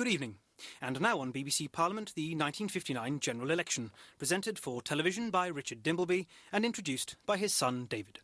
Good evening. And now on BBC Parliament, the 1959 general election, presented for television by Richard Dimbleby and introduced by his son David.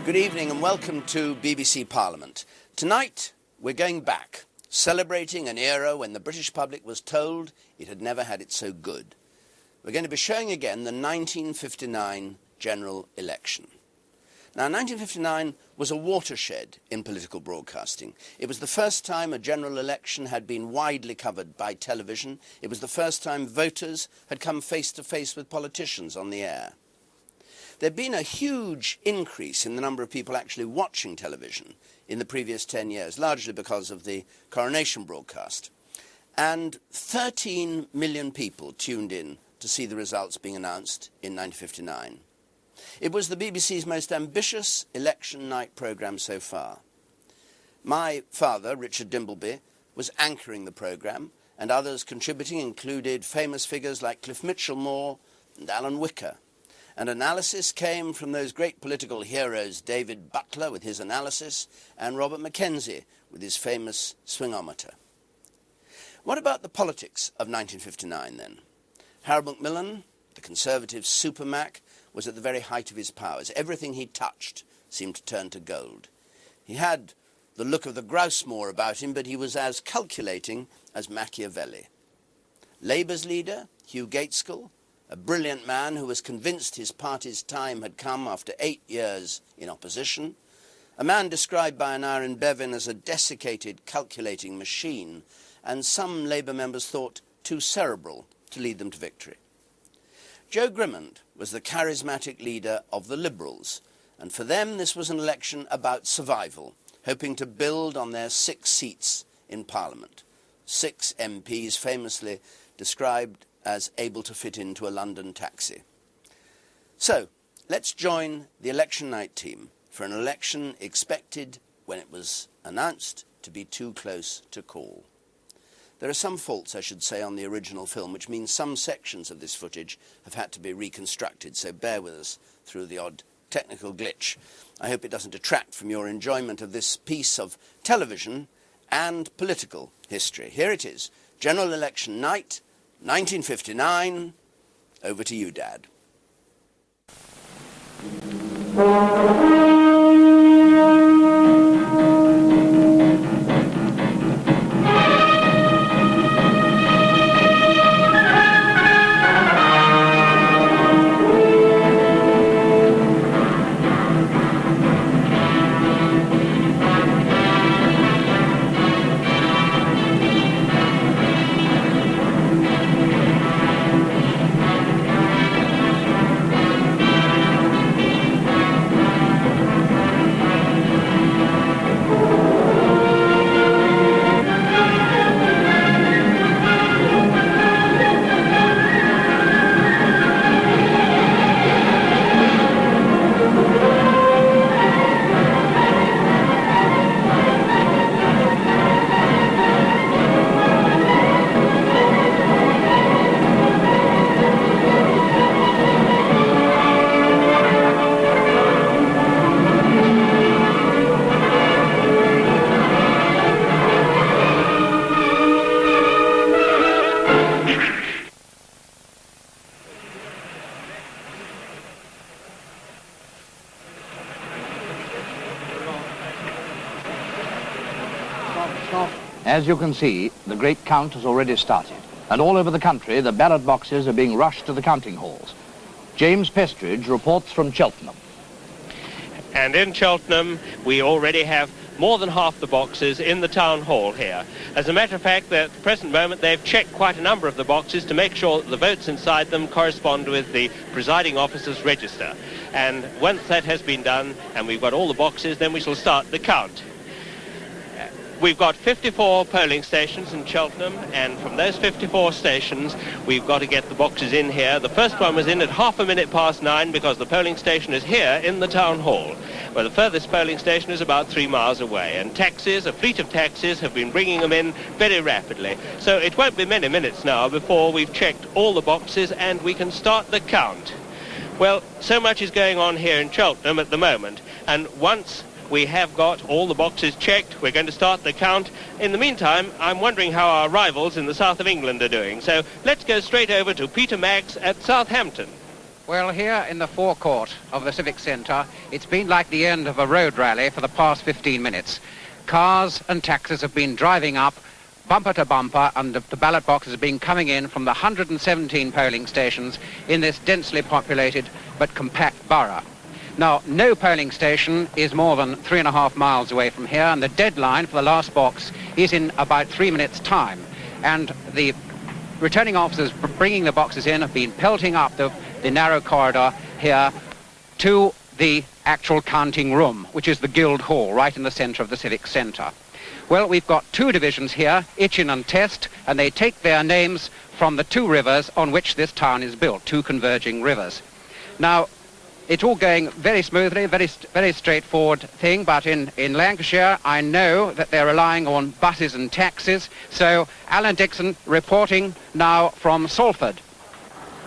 Good evening and welcome to BBC Parliament. Tonight we're going back, celebrating an era when the British public was told it had never had it so good. We're going to be showing again the 1959 general election. Now, 1959 was a watershed in political broadcasting. It was the first time a general election had been widely covered by television. It was the first time voters had come face to face with politicians on the air. There'd been a huge increase in the number of people actually watching television in the previous 10 years, largely because of the coronation broadcast. And 13 million people tuned in to see the results being announced in 1959. It was the BBC's most ambitious election night programme so far. My father, Richard Dimbleby, was anchoring the programme, and others contributing included famous figures like Cliff Mitchell-Moore and Alan Wicker. And analysis came from those great political heroes, David Butler with his analysis, and Robert Mackenzie with his famous swingometer. What about the politics of 1959 then? Harold Macmillan, the Conservative supermac, was at the very height of his powers. Everything he touched seemed to turn to gold. He had the look of the grouse-moor about him, but he was as calculating as Machiavelli. Labour's leader, Hugh Gaitskell, a brilliant man who was convinced his party's time had come after 8 years in opposition, a man described by Aneurin Bevan as a desiccated, calculating machine, and some Labour members thought too cerebral to lead them to victory. Joe Grimmond was the charismatic leader of the Liberals, and for them this was an election about survival, hoping to build on their 6 seats in Parliament. 6 MPs famously described as able to fit into a London taxi. So, let's join the election night team for an election expected, when it was announced, to be too close to call. There are some faults, I should say, on the original film, which means some sections of this footage have had to be reconstructed, so bear with us through the odd technical glitch. I hope it doesn't detract from your enjoyment of this piece of television and political history. Here it is, General Election Night, 1959, over to you, Dad. As you can see, the great count has already started, and all over the country the ballot boxes are being rushed to the counting halls. James Pestridge reports from Cheltenham. And in Cheltenham, we already have more than half the boxes in the town hall here. As a matter of fact, at the present moment, they've checked quite a number of the boxes to make sure that the votes inside them correspond with the presiding officer's register. And once that has been done, and we've got all the boxes, then we shall start the count. we've got 54 polling stations in Cheltenham, and from those 54 stations, we've got to get the boxes in here. The first one was in at 9:30 because the polling station is here in the town hall, where the furthest polling station is about 3 miles away. And taxis, a fleet of taxis, have been bringing them in very rapidly. So it won't be many minutes now before we've checked all the boxes and we can start the count. Well, so much is going on here in Cheltenham at the moment, and once we have got all the boxes checked, we're going to start the count. In the meantime, I'm wondering how our rivals in the south of England are doing. So let's go straight over to Peter Maggs at Southampton. Well, here in the forecourt of the Civic Centre, it's been like the end of a road rally for the past 15 minutes. Cars and taxis have been driving up, bumper to bumper, and the ballot boxes have been coming in from the 117 polling stations in this densely populated but compact borough. Now, no polling station is more than 3.5 miles away from here, and the deadline for the last box is in about 3 minutes' time. And the returning officers bringing the boxes in have been pelting up the narrow corridor here to the actual counting room, which is the Guildhall, right in the centre of the Civic Centre. Well, we've got two divisions here, Itchen and Test, and they take their names from the two rivers on which this town is built, two converging rivers. Now, it's all going very smoothly, very straightforward thing, but in Lancashire, I know that they're relying on buses and taxis. So, Alan Dixon reporting now from Salford.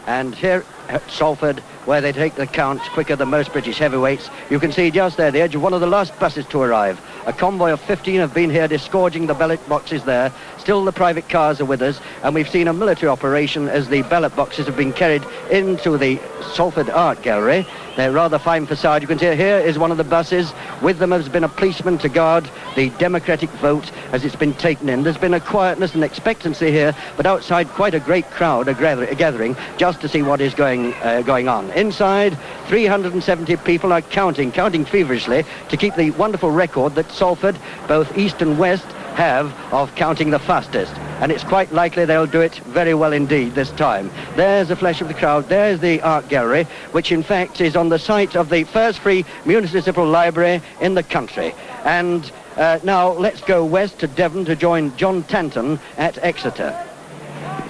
And here at Salford, where they take the count quicker than most British heavyweights, you can see just there the edge of one of the last buses to arrive. A convoy of 15 have been here disgorging the ballot boxes there. Still the private cars are with us, and we've seen a military operation as the ballot boxes have been carried into the Salford Art Gallery. They're rather fine facade. You can see here is one of the buses. With them has been a policeman to guard the democratic vote as it's been taken in. There's been a quietness and expectancy here, but outside quite a great crowd, a gathering, just to see what is going on. Inside, 370 people are counting feverishly to keep the wonderful record that Salford, both east and west, have of counting the fastest. And it's quite likely they'll do it very well indeed this time. There's the flesh of the crowd. There's the art gallery, which in fact is on the site of the first free municipal library in the country. And now let's go west to Devon to join John Tanton at Exeter.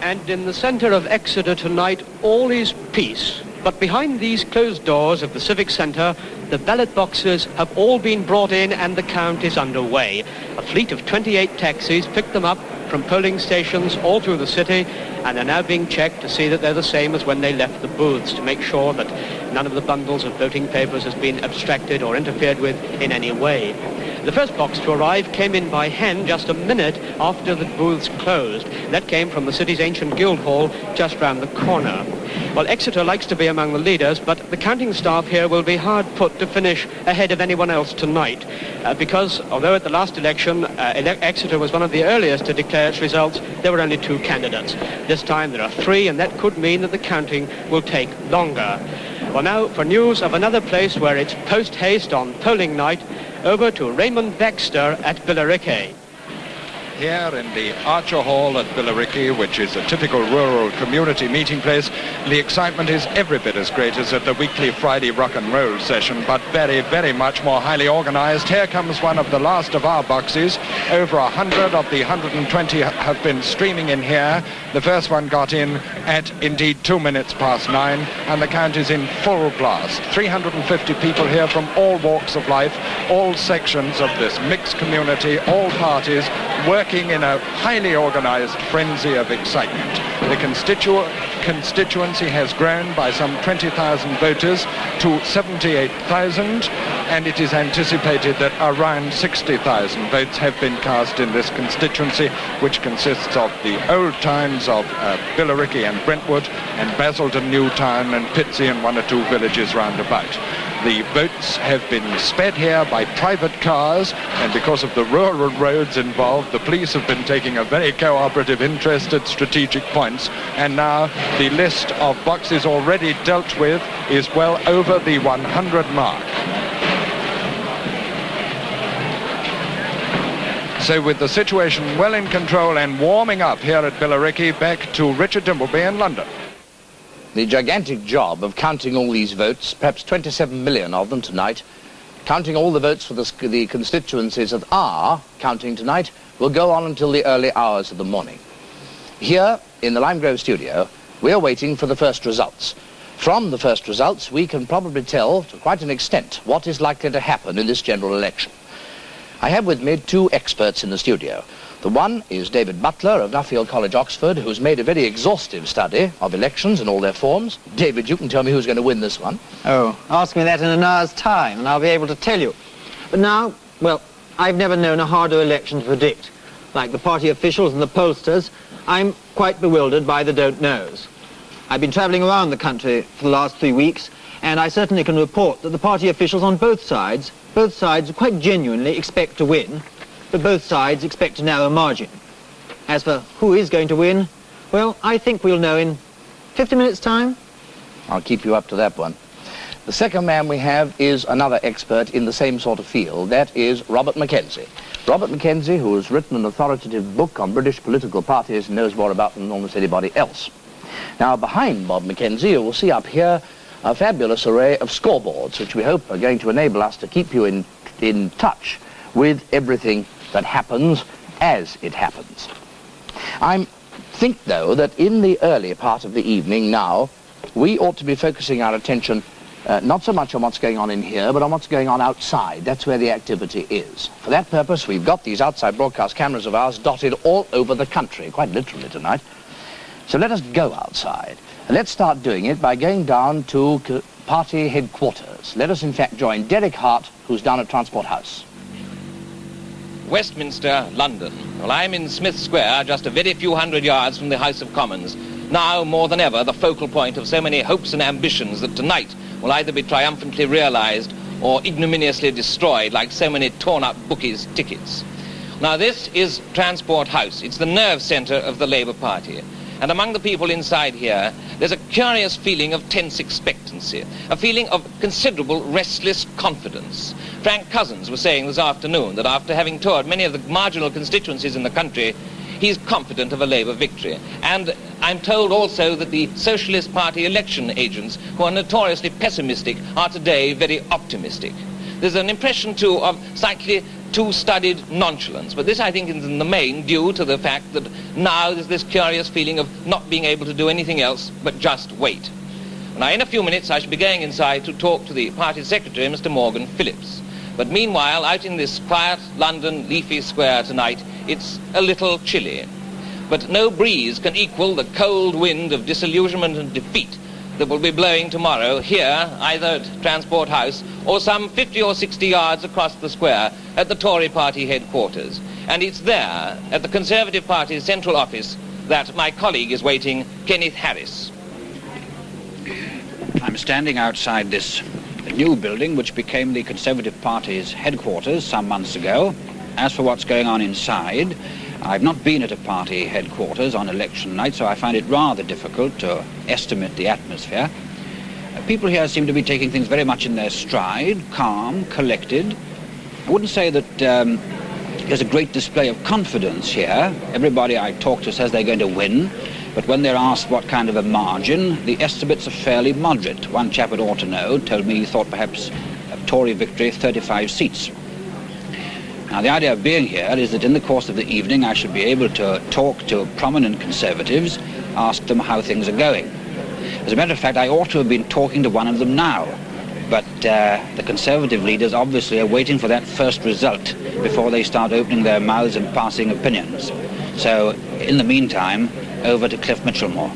And in the centre of Exeter tonight, all is peace. But behind these closed doors of the Civic Centre, the ballot boxes have all been brought in and the count is underway. A fleet of 28 taxis picked them up from polling stations all through the city and are now being checked to see that they're the same as when they left the booths, to make sure that none of the bundles of voting papers has been abstracted or interfered with in any way. The first box to arrive came in by hand just a minute after the booths closed. That came from the city's ancient Guildhall just round the corner. Well, Exeter likes to be among the leaders, but the counting staff here will be hard put to finish ahead of anyone else tonight, because although at the last election Exeter was one of the earliest to declare its results, there were only two candidates. This time there are three, and that could mean that the counting will take longer. Well, now for news of another place where it's post-haste on polling night, over to Raymond Baxter at Billericay. Here in the Archer Hall at Billericay, which is a typical rural community meeting place, the excitement is every bit as great as at the weekly Friday rock and roll session, but very, very much more highly organized. Here comes one of the last of our boxes. Over 100 of the 120 have been streaming in here. The first one got in at indeed 9 and the count is in full blast. 350 people here from all walks of life, all sections of this mixed community, all parties, working in a highly organized frenzy of excitement. The constituency has grown by some 20,000 voters to 78,000, and it is anticipated that around 60,000 votes have been cast in this constituency, which consists of the old towns of Billericay and Brentwood, and Basildon, Newtown, and Pitsea, and one or two villages round about. The votes have been sped here by private cars, and because of the rural roads involved, the police have been taking a very cooperative interest at strategic points, and now the list of boxes already dealt with is well over the 100 mark. So with the situation well in control and warming up here at Billericay, back to Richard Dimbleby in London. The gigantic job of counting all these votes, perhaps 27 million of them tonight, counting all the votes for the constituencies that are counting tonight, will go on until the early hours of the morning. Here, in the Lime Grove studio, we are waiting for the first results. From the first results, we can probably tell, to quite an extent, what is likely to happen in this general election. I have with me two experts in the studio. The one is David Butler of Nuffield College, Oxford, who's made a very exhaustive study of elections and all their forms. David, you can tell me who's going to win this one. Oh, ask me that in an hour's time, and I'll be able to tell you. But now, well, I've never known a harder election to predict. Like the party officials and the pollsters, I'm quite bewildered by the don't-knows. I've been travelling around the country for the last 3 weeks, and I certainly can report that the party officials on both sides quite genuinely expect to win, but both sides expect a narrow margin. As for who is going to win, well, I think we'll know in 50 minutes' time. I'll keep you up to that one. The second man we have is another expert in the same sort of field. That is Robert Mackenzie. Robert Mackenzie, who has written an authoritative book on British political parties, knows more about them than almost anybody else. Now, behind Bob Mackenzie, you will see up here a fabulous array of scoreboards, which we hope are going to enable us to keep you in touch with everything that happens as it happens. I think, though, that in the early part of the evening now, we ought to be focusing our attention not so much on what's going on in here, but on what's going on outside. That's where the activity is. For that purpose, we've got these outside broadcast cameras of ours dotted all over the country, quite literally tonight. So let us go outside. And let's start doing it by going down to party headquarters. Let us, in fact, join Derek Hart, who's down at Transport House. Westminster, London. Well, I'm in Smith Square, just a very few hundred yards from the House of Commons. Now, more than ever, the focal point of so many hopes and ambitions that tonight will either be triumphantly realized or ignominiously destroyed like so many torn-up bookies' tickets. Now, this is Transport House. It's the nerve centre of the Labour Party. And among the people inside here, there's a curious feeling of tense expectancy, a feeling of considerable restless confidence. Frank Cousins was saying this afternoon that after having toured many of the marginal constituencies in the country, he's confident of a Labour victory. And I'm told also that the Socialist Party election agents, who are notoriously pessimistic, are today very optimistic. There's an impression, too, of slightly too studied nonchalance, but this, I think, is in the main due to the fact that now there's this curious feeling of not being able to do anything else but just wait. Now, in a few minutes, I shall be going inside to talk to the party secretary, Mr. Morgan Phillips. But meanwhile, out in this quiet London leafy square tonight, it's a little chilly. But no breeze can equal the cold wind of disillusionment and defeat that will be blowing tomorrow here, either at Transport House or some 50 or 60 yards across the square at the Tory party headquarters. And it's there, at the Conservative Party's central office, that my colleague is waiting, Kenneth Harris. I'm standing outside this new building which became the Conservative Party's headquarters some months ago. As for what's going on inside, I've not been at a party headquarters on election night, so I find it rather difficult to estimate the atmosphere. People here seem to be taking things very much in their stride, calm, collected. I wouldn't say that there's a great display of confidence here. Everybody I talk to says they're going to win, but when they're asked what kind of a margin, the estimates are fairly moderate. One chap at Ought to Know told me he thought perhaps a Tory victory, 35 seats. Now, the idea of being here is that in the course of the evening I should be able to talk to prominent Conservatives, ask them how things are going. As a matter of fact, I ought to have been talking to one of them now, but the Conservative leaders obviously are waiting for that first result before they start opening their mouths and passing opinions. So, in the meantime, over to Cliff Mitchellmore.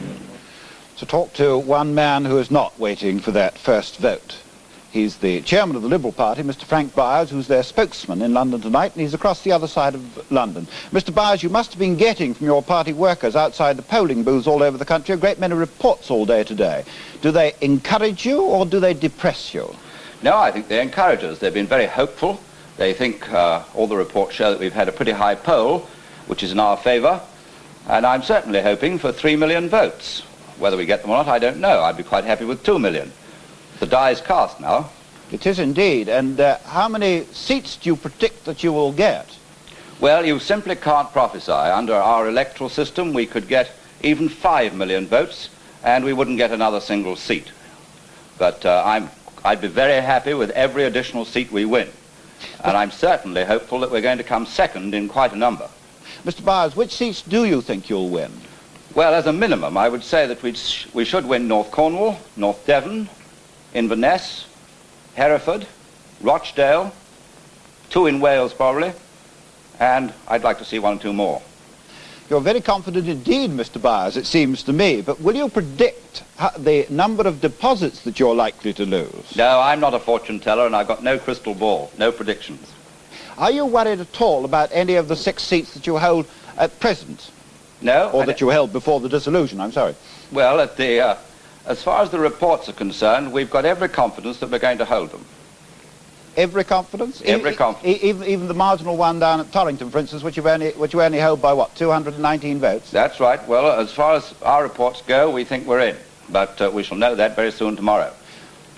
To talk to one man who is not waiting for that first vote. He's the chairman of the Liberal Party, Mr. Frank Byers, who's their spokesman in London tonight, and he's across the other side of London. Mr. Byers, you must have been getting from your party workers outside the polling booths all over the country a great many reports all day today. Do they encourage you or do they depress you? No, I think they encourage us. They've been very hopeful. They think all the reports show that we've had a pretty high poll, which is in our favour, and I'm certainly hoping for 3 million votes. Whether we get them or not, I don't know. I'd be quite happy with 2 million. The die is cast now. It is indeed. And how many seats do you predict that you will get? Well, you simply can't prophesy. Under our electoral system, we could get even 5 million votes, and we wouldn't get another single seat. But I'm I'd be very happy with every additional seat we win. And I'm certainly hopeful that we're going to come second in quite a number. Mr. Byers, which seats do you think you'll win? Well, as a minimum, I would say that we should win North Cornwall, North Devon, Inverness, Hereford, Rochdale, 2 in Wales probably, and I'd like to see 1 or 2 more. You're very confident indeed, Mr. Byers, it seems to me, but will you predict the number of deposits that you're likely to lose? No, I'm not a fortune teller and I've got no crystal ball, no predictions. Are you worried at all about any of the 6 seats that you hold at present? No. Or that you held before the dissolution, I'm sorry. Well, as far as the reports are concerned, we've got every confidence that we're going to hold them. Every confidence? Every confidence. Even the marginal one down at Torrington, for instance, which you only hold by, what, 219 votes? That's right. Well, as far as our reports go, we think we're in. But we shall know that very soon tomorrow.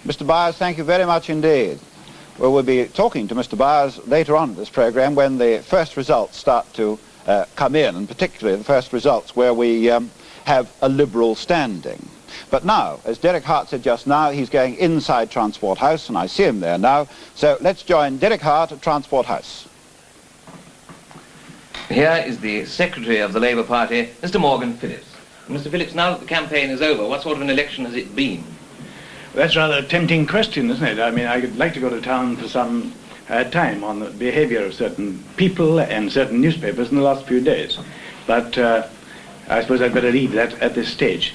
Mr. Byers, thank you very much indeed. Well, we'll be talking to Mr. Byers later on in this programme when the first results start to come in, and particularly the first results where we have a Liberal standing. But now, as Derek Hart said just now, he's going inside Transport House, and I see him there now. So let's join Derek Hart at Transport House. Here is the Secretary of the Labour Party, Mr. Morgan Phillips. Mr. Phillips, now that the campaign is over, what sort of an election has it been? That's rather a tempting question, isn't it? I mean, I'd like to go to town for some time on the behaviour of certain people and certain newspapers in the last few days. But I suppose I'd better leave that at this stage.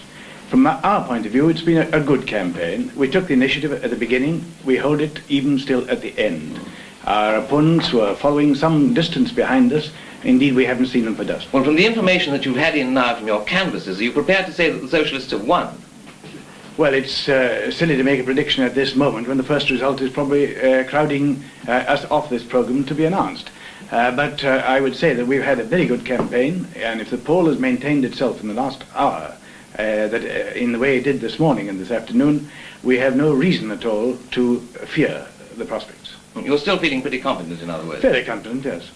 From our point of view, it's been a good campaign. We took the initiative at the beginning. We hold it even still at the end. Our opponents were following some distance behind us. Indeed, we haven't seen them for dust. Well, from the information that you've had in now from your canvassers, are you prepared to say that the Socialists have won? Well, it's silly to make a prediction at this moment when the first result is probably crowding us off this programme to be announced. But I would say that we've had a very good campaign, and if the poll has maintained itself in the last hour, in the way it did this morning and this afternoon, we have no reason at all to fear the prospects. You're still feeling pretty confident, in other words? Very confident, yes.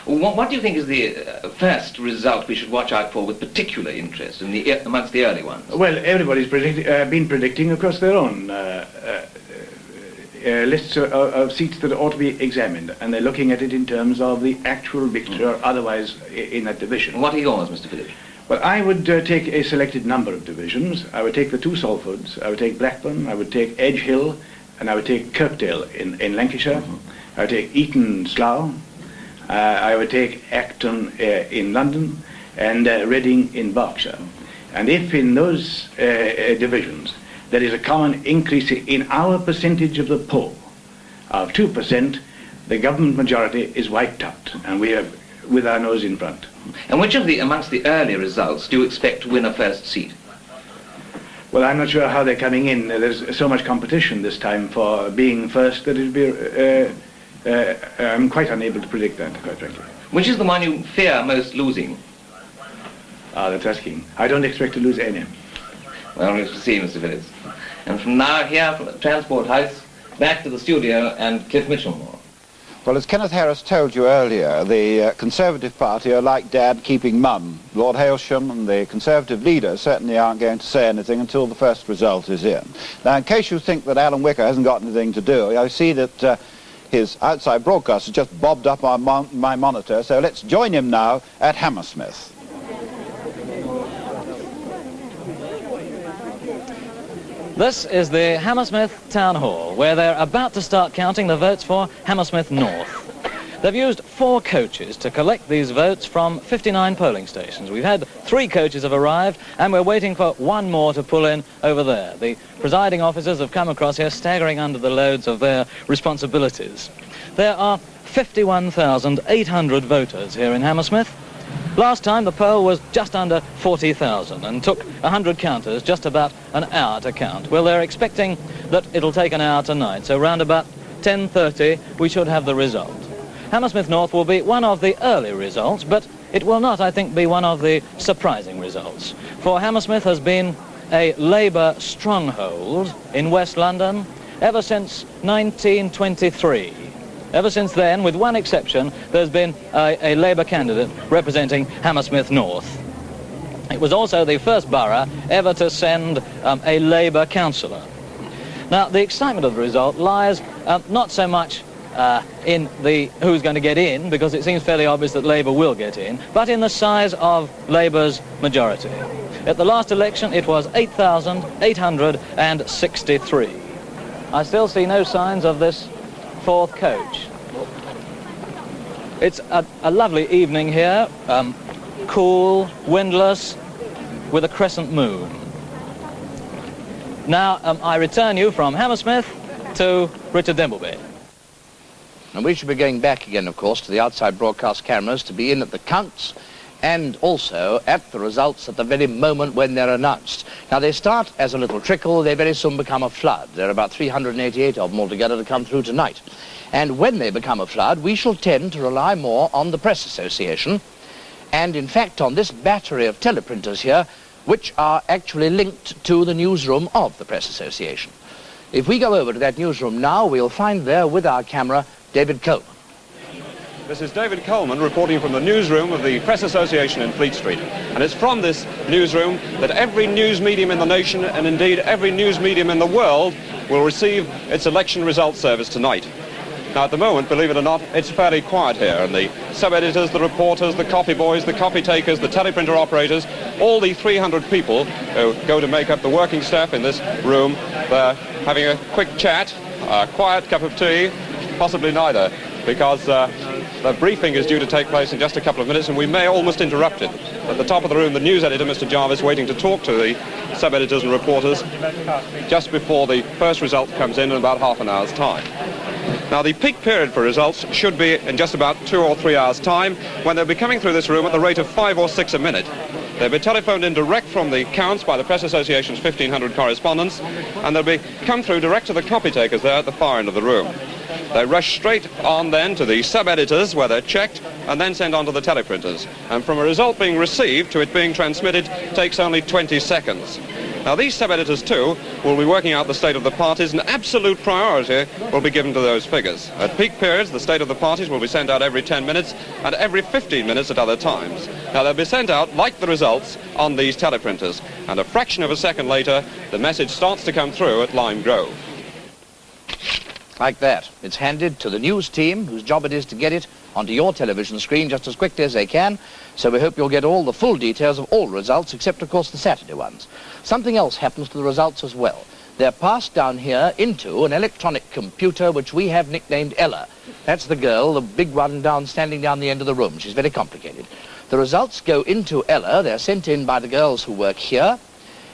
What do you think is the first result we should watch out for with particular interest amongst the early ones? Well, everybody's been predicting across their own lists of seats that ought to be examined, and they're looking at it in terms of the actual victor or otherwise in that division. What are yours, Mr. Phillips? Well, I would take a selected number of divisions. I would take the 2 Salfords, I would take Blackburn, I would take Edge Hill, and I would take Kirkdale in Lancashire. I would take Eton Slough. I would take Acton in London, and Reading in Berkshire. And if in those divisions there is a common increase in our percentage of the poll of 2%, the government majority is wiped out, and we are with our nose in front. And which of amongst the early results do you expect to win a first seat? Well, I'm not sure how they're coming in. There's so much competition this time for being first that it'll be... I'm quite unable to predict that, quite frankly. Which is the one you fear most losing? Ah, that's asking. I don't expect to lose any. Well, we'll see, Mr. Phillips. And from now here, from the Transport House, back to the studio and Cliff Mitchellmore. Well, as Kenneth Harris told you earlier, the Conservative Party are like Dad keeping mum. Lord Hailsham and the Conservative leader certainly aren't going to say anything until the first result is in. Now, in case you think that Alan Wicker hasn't got anything to do, I see that his outside broadcast has just bobbed up on my monitor, so let's join him now at Hammersmith. This is the Hammersmith Town Hall, where they're about to start counting the votes for Hammersmith North. They've used 4 coaches to collect these votes from 59 polling stations. We've had 3 coaches have arrived, and we're waiting for 1 more to pull in over there. The presiding officers have come across here, staggering under the loads of their responsibilities. There are 51,800 voters here in Hammersmith. Last time the poll was just under 40,000 and took 100 counters just about an hour to count. Well, they're expecting that it'll take an hour tonight, so round about 10:30 we should have the result. Hammersmith North will be one of the early results, but it will not, I think, be one of the surprising results. For Hammersmith has been a Labour stronghold in West London ever since 1923. Ever since then, with one exception, there's been a Labour candidate representing Hammersmith North. It was also the first borough ever to send a Labour councillor. Now, the excitement of the result lies not so much in the who's going to get in, because it seems fairly obvious that Labour will get in, but in the size of Labour's majority. At the last election, it was 8,863. I still see no signs of this fourth coach. It's a lovely evening here, cool, windless, with a crescent moon. Now, I return you from Hammersmith to Richard Dimbleby. And we should be going back again, of course, to the outside broadcast cameras to be in at the counts and also at the results at the very moment when they're announced. Now, they start as a little trickle. They very soon become a flood. There are about 388 of them altogether to come through tonight. And when they become a flood, we shall tend to rely more on the Press Association and, in fact, on this battery of teleprinters here, which are actually linked to the newsroom of the Press Association. If we go over to that newsroom now, we'll find there with our camera David Coleman. This is David Coleman reporting from the newsroom of the Press Association in Fleet Street. And it's from this newsroom that every news medium in the nation, and indeed every news medium in the world, will receive its election results service tonight. Now, at the moment, believe it or not, it's fairly quiet here, and the sub-editors, the reporters, the copy boys, the copy takers, the teleprinter operators, all the 300 people who go to make up the working staff in this room, they're having a quick chat, a quiet cup of tea, possibly neither, because the briefing is due to take place in just a couple of minutes, and we may almost interrupt it. At the top of the room, the news editor, Mr. Jarvis, waiting to talk to the sub-editors and reporters just before the first result comes in about half an hour's time. Now, the peak period for results should be in just about 2 or 3 hours' time, when they'll be coming through this room at the rate of 5 or 6 a minute. They'll be telephoned in direct from the counts by the Press Association's 1,500 correspondents, and they'll be come through direct to the copy takers there at the far end of the room. They rush straight on then to the sub-editors, where they're checked and then sent on to the teleprinters. And from a result being received to it being transmitted takes only 20 seconds. Now, these sub-editors, too, will be working out the state of the parties, and absolute priority will be given to those figures. At peak periods, the state of the parties will be sent out every 10 minutes and every 15 minutes at other times. Now, they'll be sent out, like the results, on these teleprinters. And a fraction of a second later, the message starts to come through at Lime Grove. Like that. It's handed to the news team, whose job it is to get it onto your television screen just as quickly as they can. So we hope you'll get all the full details of all results, except, of course, the Saturday ones. Something else happens to the results as well. They're passed down here into an electronic computer which we have nicknamed Ella. That's the girl, the big one standing down the end of the room. She's very complicated. The results go into Ella. They're sent in by the girls who work here.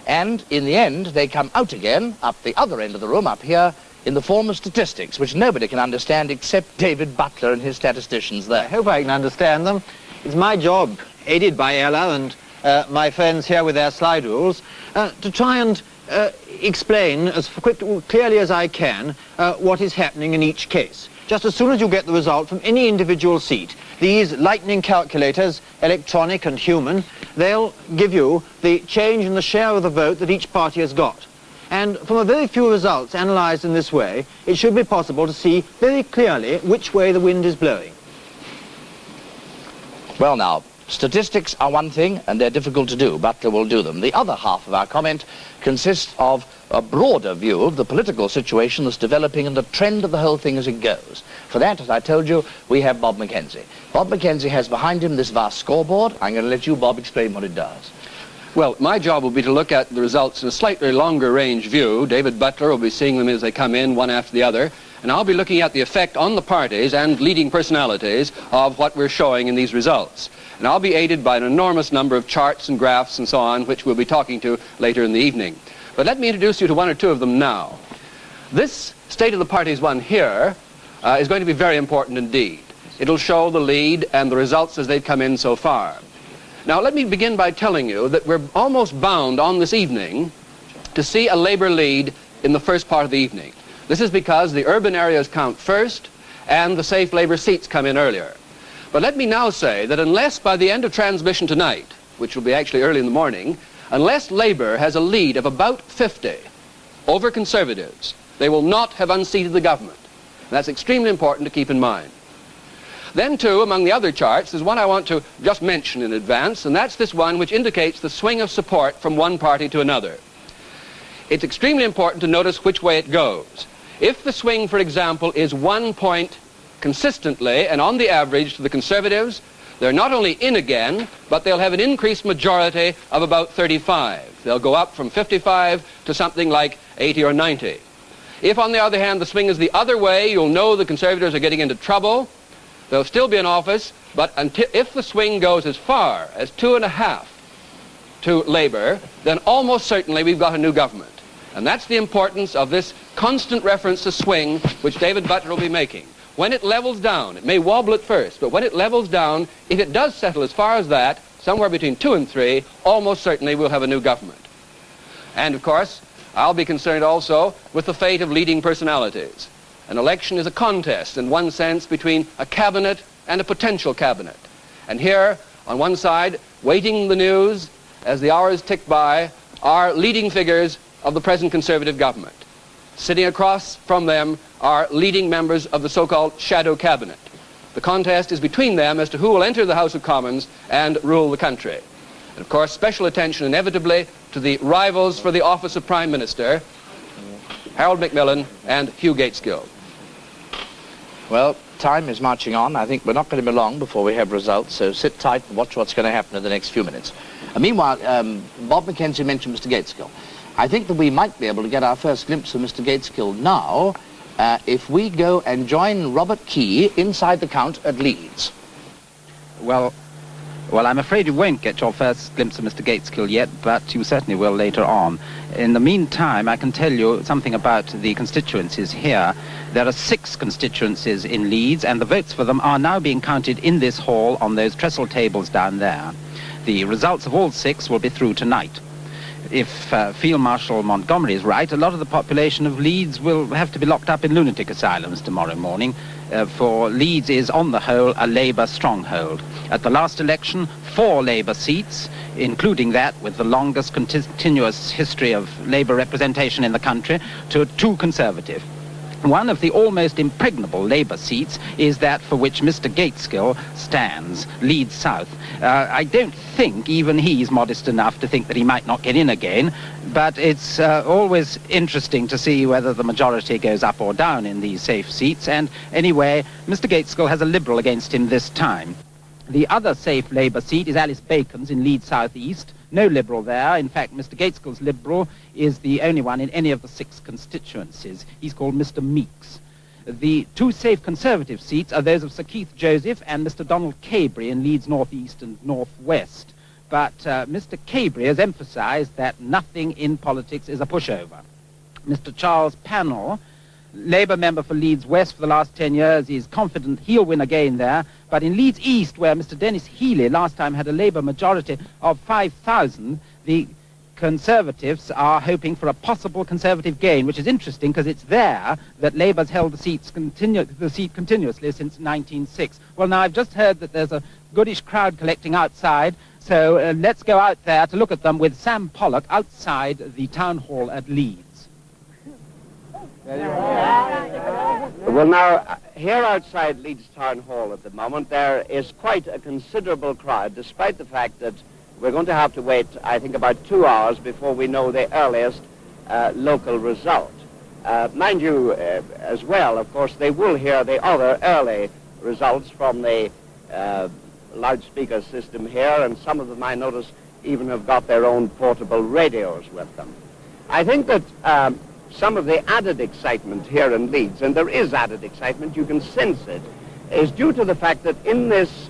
And in the end, they come out again, up the other end of the room, up here, in the form of statistics, which nobody can understand except David Butler and his statisticians there. I hope I can understand them. It's my job, aided by Ella and my friends here with their slide rules, to try and explain as clearly as I can what is happening in each case. Just as soon as you get the result from any individual seat, these lightning calculators, electronic and human, they'll give you the change in the share of the vote that each party has got. And from a very few results analysed in this way, it should be possible to see very clearly which way the wind is blowing. Well, now, statistics are one thing, and they're difficult to do. Butler will do them. The other half of our comment consists of a broader view of the political situation that's developing and the trend of the whole thing as it goes. For that, as I told you, we have Bob Mackenzie. Bob Mackenzie has behind him this vast scoreboard. I'm going to let you, Bob, explain what it does. Well, my job will be to look at the results in a slightly longer range view. David Butler will be seeing them as they come in, one after the other. And I'll be looking at the effect on the parties and leading personalities of what we're showing in these results. And I'll be aided by an enormous number of charts and graphs and so on, which we'll be talking to later in the evening. But let me introduce you to one or two of them now. This State of the Parties one here is going to be very important indeed. It'll show the lead and the results as they've come in so far. Now, let me begin by telling you that we're almost bound on this evening to see a Labour lead in the first part of the evening. This is because the urban areas count first and the safe Labour seats come in earlier. But let me now say that unless by the end of transmission tonight, which will be actually early in the morning, unless Labour has a lead of about 50 over Conservatives, they will not have unseated the government. And that's extremely important to keep in mind. Then, too, among the other charts, there's one I want to just mention in advance, and that's this one which indicates the swing of support from one party to another. it's extremely important to notice which way it goes. If the swing, for example, is 1 point consistently and on the average to the Conservatives, they're not only in again, but they'll have an increased majority of about 35. They'll go up from 55 to something like 80 or 90. If, on the other hand, the swing is the other way, you'll know the Conservatives are getting into trouble. They'll still be in office, but if the swing goes as far as 2.5 to Labour, then almost certainly we've got a new government. And that's the importance of this constant reference to swing, which David Butler will be making. When it levels down, it may wobble at first, but when it levels down, if it does settle as far as that, somewhere between 2 and 3, almost certainly we'll have a new government. And, of course, I'll be concerned also with the fate of leading personalities. An election is a contest, in one sense, between a cabinet and a potential cabinet. And here, on one side, waiting the news as the hours tick by, are leading figures of the present Conservative government. Sitting across from them are leading members of the so-called shadow cabinet. The contest is between them as to who will enter the House of Commons and rule the country. And, of course, special attention inevitably to the rivals for the office of Prime Minister, Harold Macmillan and Hugh Gaitskell. Well, time is marching on. I think we're not going to be long before we have results, so sit tight and watch what's going to happen in the next few minutes. Meanwhile, Bob Mackenzie mentioned Mr. Gaitskell. I think that we might be able to get our first glimpse of Mr. Gaitskell now if we go and join Robert Key inside the Count at Leeds. Well, I'm afraid you won't get your first glimpse of Mr. Gaitskell yet, but you certainly will later on. In the meantime, I can tell you something about the constituencies here. There are 6 constituencies in Leeds, and the votes for them are now being counted in this hall on those trestle tables down there. The results of all 6 will be through tonight. If Field Marshal Montgomery is right, a lot of the population of Leeds will have to be locked up in lunatic asylums tomorrow morning, for Leeds is, on the whole, a Labour stronghold. At the last election, 4 Labour seats, including that with the longest continuous history of Labour representation in the country, to 2 Conservative. One of the almost impregnable Labour seats is that for which Mr. Gaitskell stands, Leeds South. I don't think even he's modest enough to think that he might not get in again, but it's always interesting to see whether the majority goes up or down in these safe seats, and anyway, Mr. Gaitskell has a Liberal against him this time. The other safe Labour seat is Alice Bacon's in Leeds South East. No Liberal there. In fact, Mr. Gaitskell's Liberal is the only one in any of the 6 constituencies. He's called Mr. Meeks. The 2 safe Conservative seats are those of Sir Keith Joseph and Mr. Donald Cabry in Leeds North East and North West. But Mr. Cabry has emphasised that nothing in politics is a pushover. Mr. Charles Pannell, Labour member for Leeds West for the last 10 years, is confident he'll win again there. But in Leeds East, where Mr. Dennis Healey last time had a Labour majority of 5,000, the Conservatives are hoping for a possible Conservative gain, which is interesting because it's there that Labour's held the seat continuously since 1906. Well, now, I've just heard that there's a goodish crowd collecting outside, so let's go out there to look at them with Sam Pollock outside the town hall at Leeds. Well, now, here outside Leeds Town Hall at the moment, there is quite a considerable crowd, despite the fact that we're going to have to wait, I think, about 2 hours before we know the earliest local result. Mind you, as well, of course, they will hear the other early results from the loudspeaker system here, and some of them, I notice, even have got their own portable radios with them. I think that some of the added excitement here in Leeds, and there is added excitement, you can sense it, is due to the fact that in this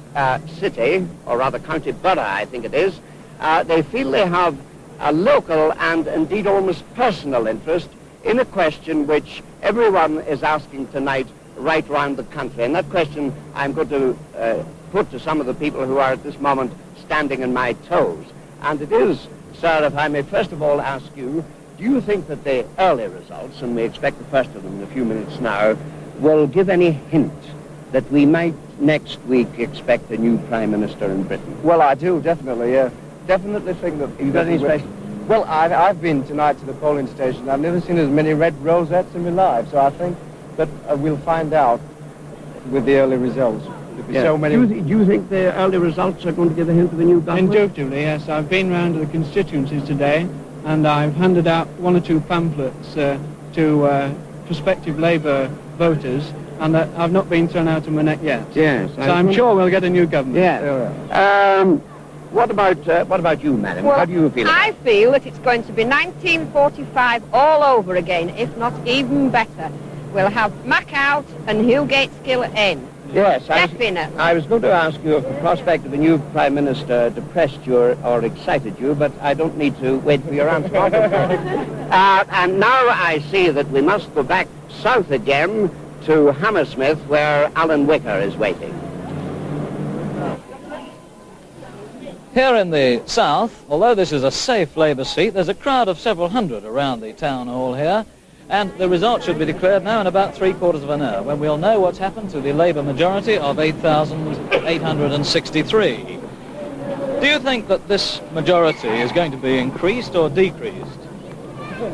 city, or rather county borough, I think it is, they feel they have a local and indeed almost personal interest in a question which everyone is asking tonight right round the country. And that question I'm going to put to some of the people who are at this moment standing on my toes. And it is, sir, if I may first of all ask you, do you think that the early results, and we expect the first of them in a few minutes now, will give any hint that we might next week expect a new Prime Minister in Britain? Well, I do, definitely, yeah. Definitely think that... You got any special... Well, I've been tonight to the polling station. I've never seen as many red rosettes in my life, so I think that we'll find out with the early results. Yeah. So many... Do you think the early results are going to give a hint of a new government? Indubitably, yes. I've been round to the constituencies today, and I've handed out 1 or 2 pamphlets to prospective Labour voters, and I've not been thrown out of my neck yet. Yes. So I'm sure we'll get a new government. Yeah. What about you, madam? Well, How do you feel? I feel that it's going to be 1945 all over again, if not even better. We'll have Mac out and Hugh Gateskill in. Yes, Definite. I was going to ask you if the prospect of a new Prime Minister depressed you or excited you, but I don't need to wait for your answer. And now I see that we must go back south again to Hammersmith, where Alan Wicker is waiting. Here in the south, although this is a safe Labour seat, there's a crowd of several hundred around the town hall here, and the result should be declared now in about 3/4 of an hour, when we'll know what's happened to the Labour majority of 8,863. Do you think that this majority is going to be increased or decreased?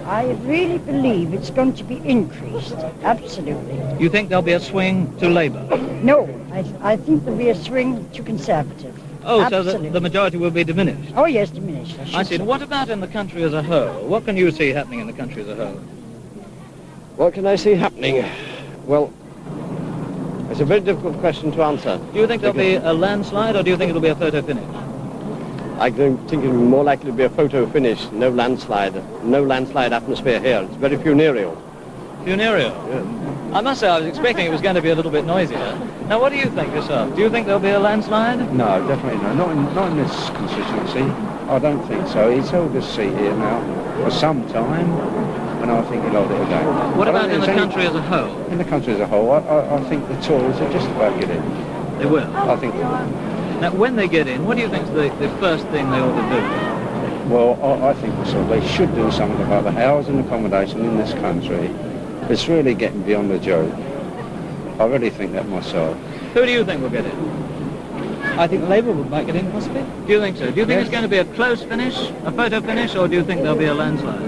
I really believe it's going to be increased, absolutely. You think there'll be a swing to Labour? No, I think there'll be a swing to Conservative. Oh, absolutely. so the majority will be diminished? Oh, yes, diminished. I see. And what about in the country as a whole? What can you see happening in the country as a whole? What can I see happening? Well, it's a very difficult question to answer. Do you think there'll be a landslide, or do you think it'll be a photo finish? I think it'll be more likely to be a photo finish, no landslide atmosphere here. It's very funereal. Funereal? Yeah. I must say, I was expecting it was going to be a little bit noisier. Now, what do you think yourself? Do you think there'll be a landslide? No, definitely no. Not in this constituency. I don't think so. He's held this seat here now for some time, and I think he'll hold it again. What about in the country as a whole? In the country as a whole, I think the Tories will just about get in. They will? I think they will. Now, when they get in, what do you think is the first thing they ought to do? Well, I think they should do something about the housing accommodation in this country. It's really getting beyond the joke. I really think that myself. Who do you think will get in? I think Labour might get in, possibly. Do you think so? Do you think it's going to be a close finish, a photo finish, or do you think there'll be a landslide?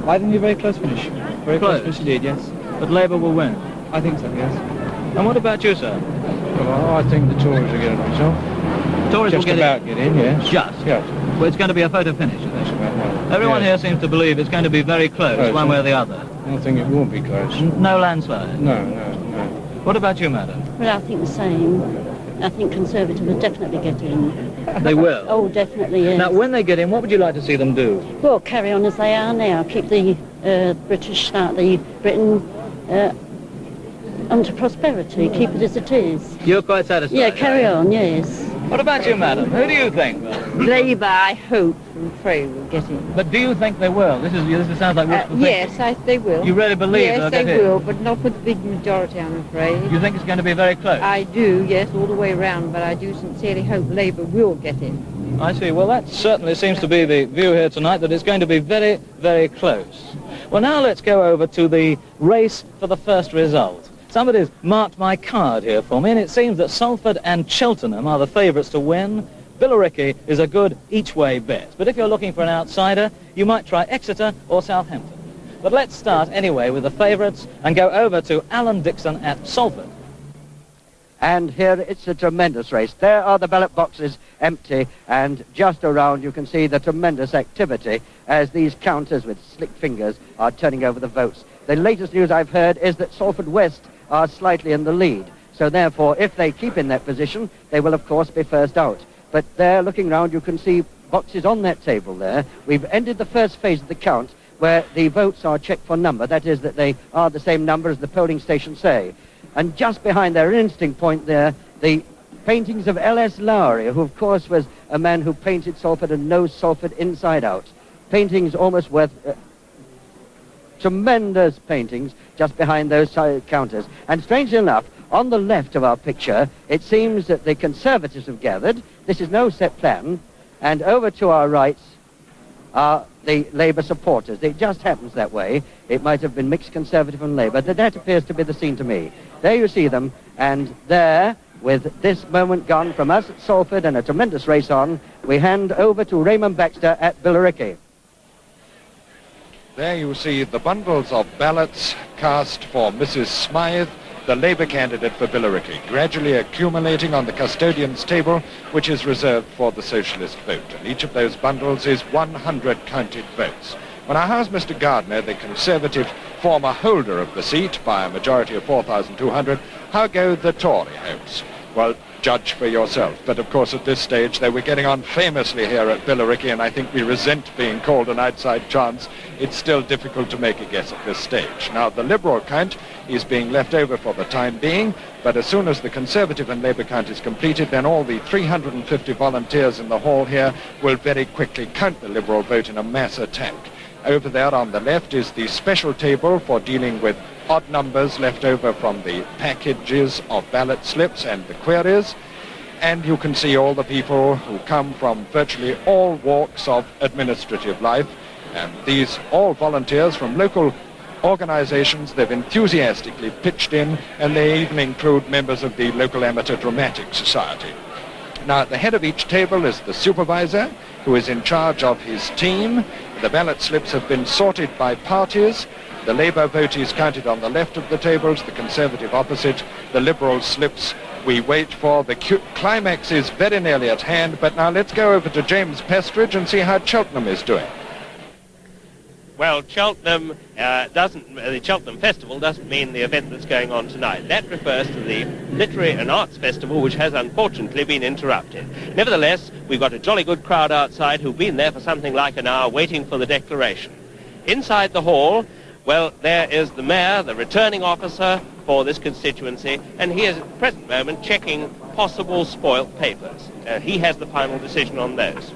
I think it'll be a very close finish. Very close finish indeed, yes. But Labour will win? I think so, yes. And what about you, sir? Well, I think the Tories will get in myself. Tories just will about get in, yes. Just? Yes. Well, it's going to be a photo finish, you think? Everyone yes. here seems to believe it's going to be very close, one way or the other. I think it won't be close. No landslide? No. What about you, madam? Well, I think the same. I think Conservative will definitely get in. They will? Oh, definitely, yes. Now, when they get in, what would you like to see them do? Well, carry on as they are now. Keep the Britain onto prosperity. Keep it as it is. You're quite satisfied? Yeah, carry on, yes. What about you, madam? Who do you think? Labour, I hope and pray will get in. But do you think they will? This sounds like wishful thinking. Yes, they will. You really believe yes, they'll get in? Yes, they will, but not with the big majority, I'm afraid. You think it's going to be very close? I do, yes, all the way round, but I do sincerely hope Labour will get in. I see. Well, that certainly seems to be the view here tonight, that it's going to be very, very close. Well, now let's go over to the race for the first result. Somebody's marked my card here for me, and it seems that Salford and Cheltenham are the favourites to win. Billericay is a good each-way bet. But if you're looking for an outsider, you might try Exeter or Southampton. But let's start anyway with the favourites and go over to Alan Dixon at Salford. And here it's a tremendous race. There are the ballot boxes empty, and just around you can see the tremendous activity as these counters with slick fingers are turning over the votes. The latest news I've heard is that Salford West are slightly in the lead. So therefore, if they keep in that position, they will of course be first out. But there, looking round, you can see boxes on that table there. We've ended the first phase of the count, where the votes are checked for number. That is, that they are the same number as the polling stations say. And just behind their instinct point there, the paintings of L.S. Lowry, who of course was a man who painted Salford and knows Salford inside out. Paintings almost worth... tremendous paintings just behind those counters. And strangely enough, on the left of our picture, it seems that the Conservatives have gathered. This is no set plan. And over to our right are the Labour supporters. It just happens that way. It might have been mixed Conservative and Labour. That appears to be the scene to me. There you see them. And there, with this moment gone from us at Salford and a tremendous race on, we hand over to Raymond Baxter at Billericay. There you see the bundles of ballots cast for Mrs. Smythe, the Labour candidate for Billericay, gradually accumulating on the custodian's table, which is reserved for the Socialist vote. And each of those bundles is 100 counted votes. When I asked Mr. Gardner, the Conservative former holder of the seat by a majority of 4,200, how go the Tory hopes? Well, judge for yourself. But of course at this stage they were getting on famously here at Billericay, and I think we resent being called an outside chance. It's still difficult to make a guess at this stage. Now the Liberal count is being left over for the time being, but as soon as the Conservative and Labour count is completed, then all the 350 volunteers in the hall here will very quickly count the Liberal vote in a mass attack. Over there on the left is the special table for dealing with odd numbers left over from the packages of ballot slips and the queries. And you can see all the people who come from virtually all walks of administrative life. And these all volunteers from local organizations. They've enthusiastically pitched in, and they even include members of the local amateur dramatic society. Now, at the head of each table is the supervisor, who is in charge of his team. The ballot slips have been sorted by parties. The Labour vote is counted on the left of the tables, the Conservative opposite, the Liberal slips we wait for. The climax is very nearly at hand, but now let's go over to James Pestridge and see how Cheltenham is doing. Well, Cheltenham the Cheltenham Festival doesn't mean the event that's going on tonight. That refers to the Literary and Arts Festival, which has unfortunately been interrupted. Nevertheless, we've got a jolly good crowd outside who've been there for something like an hour waiting for the declaration. Inside the hall, well, there is the mayor, the returning officer for this constituency, and he is at the present moment checking possible spoilt papers. He has the final decision on those.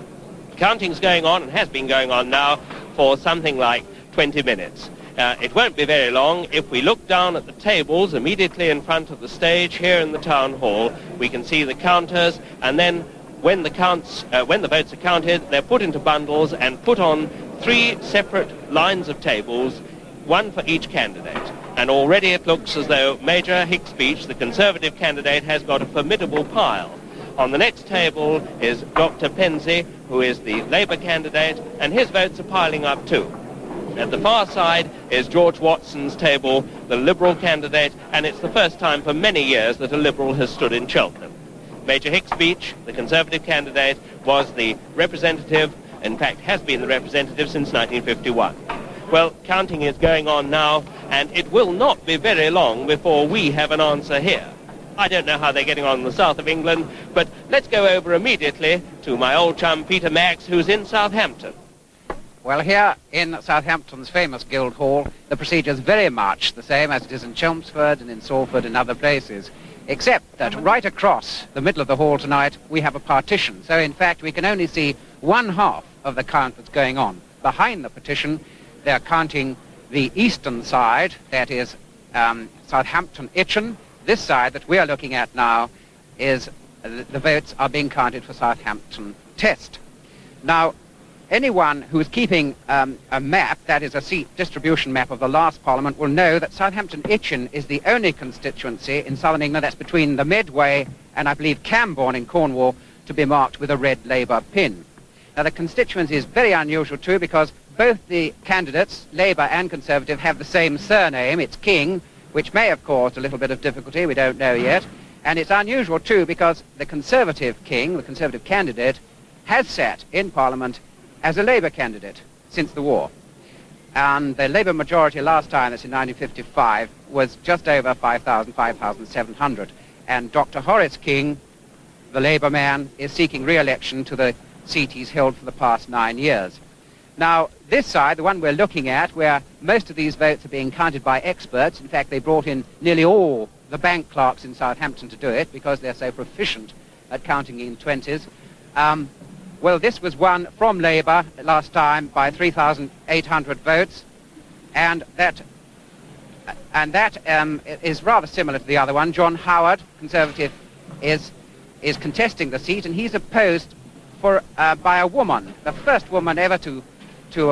Counting's going on and has been going on now for something like 20 minutes. It won't be very long. If we look down at the tables immediately in front of the stage here in the town hall, we can see the counters, and then when the votes are counted, they're put into bundles and put on 3 separate lines of tables, one for each candidate. And already it looks as though Major Hickspeech, the Conservative candidate, has got a formidable pile. On the next table is Dr. Penzie, who is the Labour candidate, and his votes are piling up too. At the far side is George Watson's table, the Liberal candidate, and it's the first time for many years that a Liberal has stood in Cheltenham. Major Hickspeech, the Conservative candidate, was the representative, in fact has been the representative since 1951. Well, counting is going on now, and it will not be very long before we have an answer here. I don't know how they're getting on in the south of England, but let's go over immediately to my old chum Peter Max, who's in Southampton. Well, here in Southampton's famous Guildhall, the procedure is very much the same as it is in Chelmsford and in Salford and other places, except that right across the middle of the hall tonight, we have a partition. So, in fact, we can only see one half of the count that's going on. Behind the partition, they're counting the eastern side, that is Southampton-Itchen. This side that we are looking at now is the votes are being counted for Southampton Test. Now, anyone who's keeping a map, that is a seat distribution map of the last Parliament, will know that Southampton-Itchen is the only constituency in southern England that's between the Medway and, I believe, Camborne in Cornwall, to be marked with a red Labour pin. Now, the constituency is very unusual, too, because both the candidates, Labour and Conservative, have the same surname. It's King, which may have caused a little bit of difficulty, we don't know yet. And it's unusual, too, because the Conservative King, the Conservative candidate, has sat in Parliament as a Labour candidate since the war. And the Labour majority last time, that's in 1955, was just over 5,700. And Dr. Horace King, the Labour man, is seeking re-election to the seat he's held for the past 9 years. Now, this side, the one we're looking at, where most of these votes are being counted by experts, in fact, they brought in nearly all the bank clerks in Southampton to do it because they're so proficient at counting in 20s. Well, this was won from Labour last time by 3,800 votes, and that is rather similar to the other one. John Howard, Conservative, is contesting the seat, and he's opposed by a woman, the first woman ever to